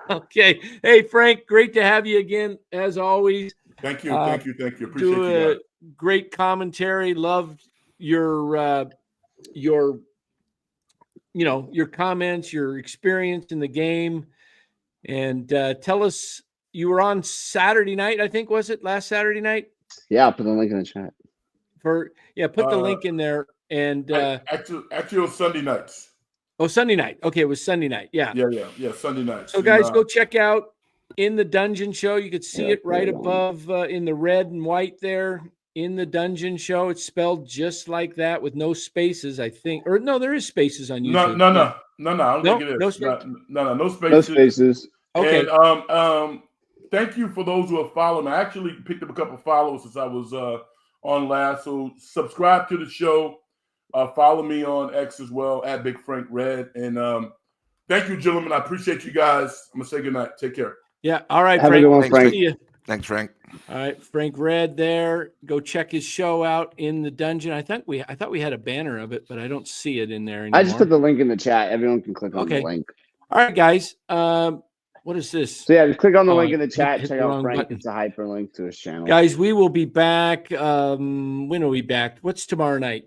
Okay. Hey, Frank, great to have you again, as always. Thank you. Appreciate Do you guys. great commentary. Loved your comments, your experience in the game. And tell us, you were on Saturday night, I think, was it last Saturday night? Yeah, I'll put the link in the chat. Put the link in there. And Actually, it was Sunday nights. oh, Sunday night. Okay, it was Sunday night. Yeah. Yeah, Sunday nights. So, guys, go check out In the Dungeon Show. You could see it right above in the red and white there. In the Dungeon Show. It's spelled just like that with no spaces, I think. Or no, there is spaces on YouTube. No. I don't think it is. No spaces. No spaces. No spaces. Okay. And thank you for those who have followed me. I actually picked up a couple of followers since I was on last. So subscribe to the show. Follow me on X as well at Big Frank Red. And thank you, gentlemen. I appreciate you guys. I'm gonna say good night. Take care. Yeah. All right, Have Frank. a good one, Thanks, Frank. See you. Thanks, Frank. All right, Frank Red there. Go check his show out, In the Dungeon. I thought we had a banner of it, but I don't see it in there anymore. I just put the link in the chat. Everyone can click on Okay. the link. All right, guys. What is this? So yeah, just click on the Oh, link in the hit chat. the Check out wrong Frank. button. It's a hyperlink to his channel. Guys, we will be back. When are we back? What's tomorrow night?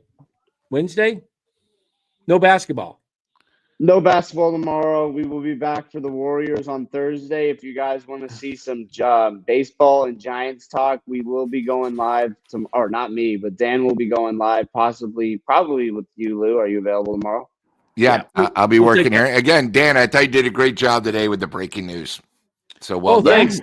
Wednesday? No basketball. No basketball tomorrow. We will be back for the Warriors on Thursday. If you guys want to see some baseball and Giants talk, we will be going live. Or not me, but Dan will be going live, probably with you, Lou. Are you available tomorrow? Yeah, Yeah, I'll be we'll working take here. Again, Dan, I thought you did a great job today with the breaking news. So Oh, thanks.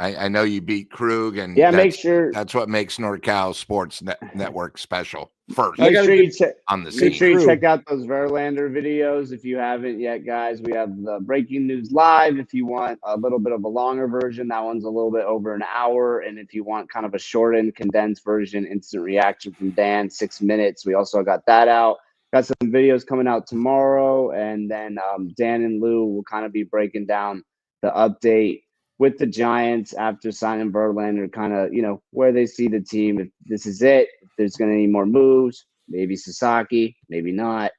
I know you beat Krug, and Yeah, that's, make sure that's what makes NorCal Sports Network special first I got a good- on the Make scene. sure you True. check out those Verlander videos if you haven't yet, guys. We have the breaking news live. If you want a little bit of a longer version, that one's a little bit over an hour. And if you want kind of a shortened, condensed version, instant reaction from Dan, 6 minutes, we also got that out. Got some videos coming out tomorrow. And then Dan and Lou will kind of be breaking down the update with the Giants after signing Verlander, kind of, where they see the team. If this is it, if there's going to be more moves, maybe Sasaki, maybe not.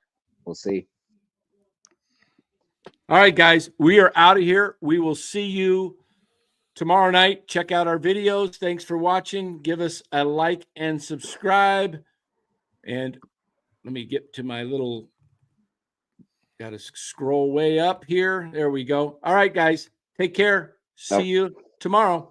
We'll see. All right, guys, we are out of here. We will see you tomorrow night. Check out our videos. Thanks for watching. Give us a like and subscribe. And let me get to my little, got to scroll way up here. There we go. All right, guys, take care. See you tomorrow.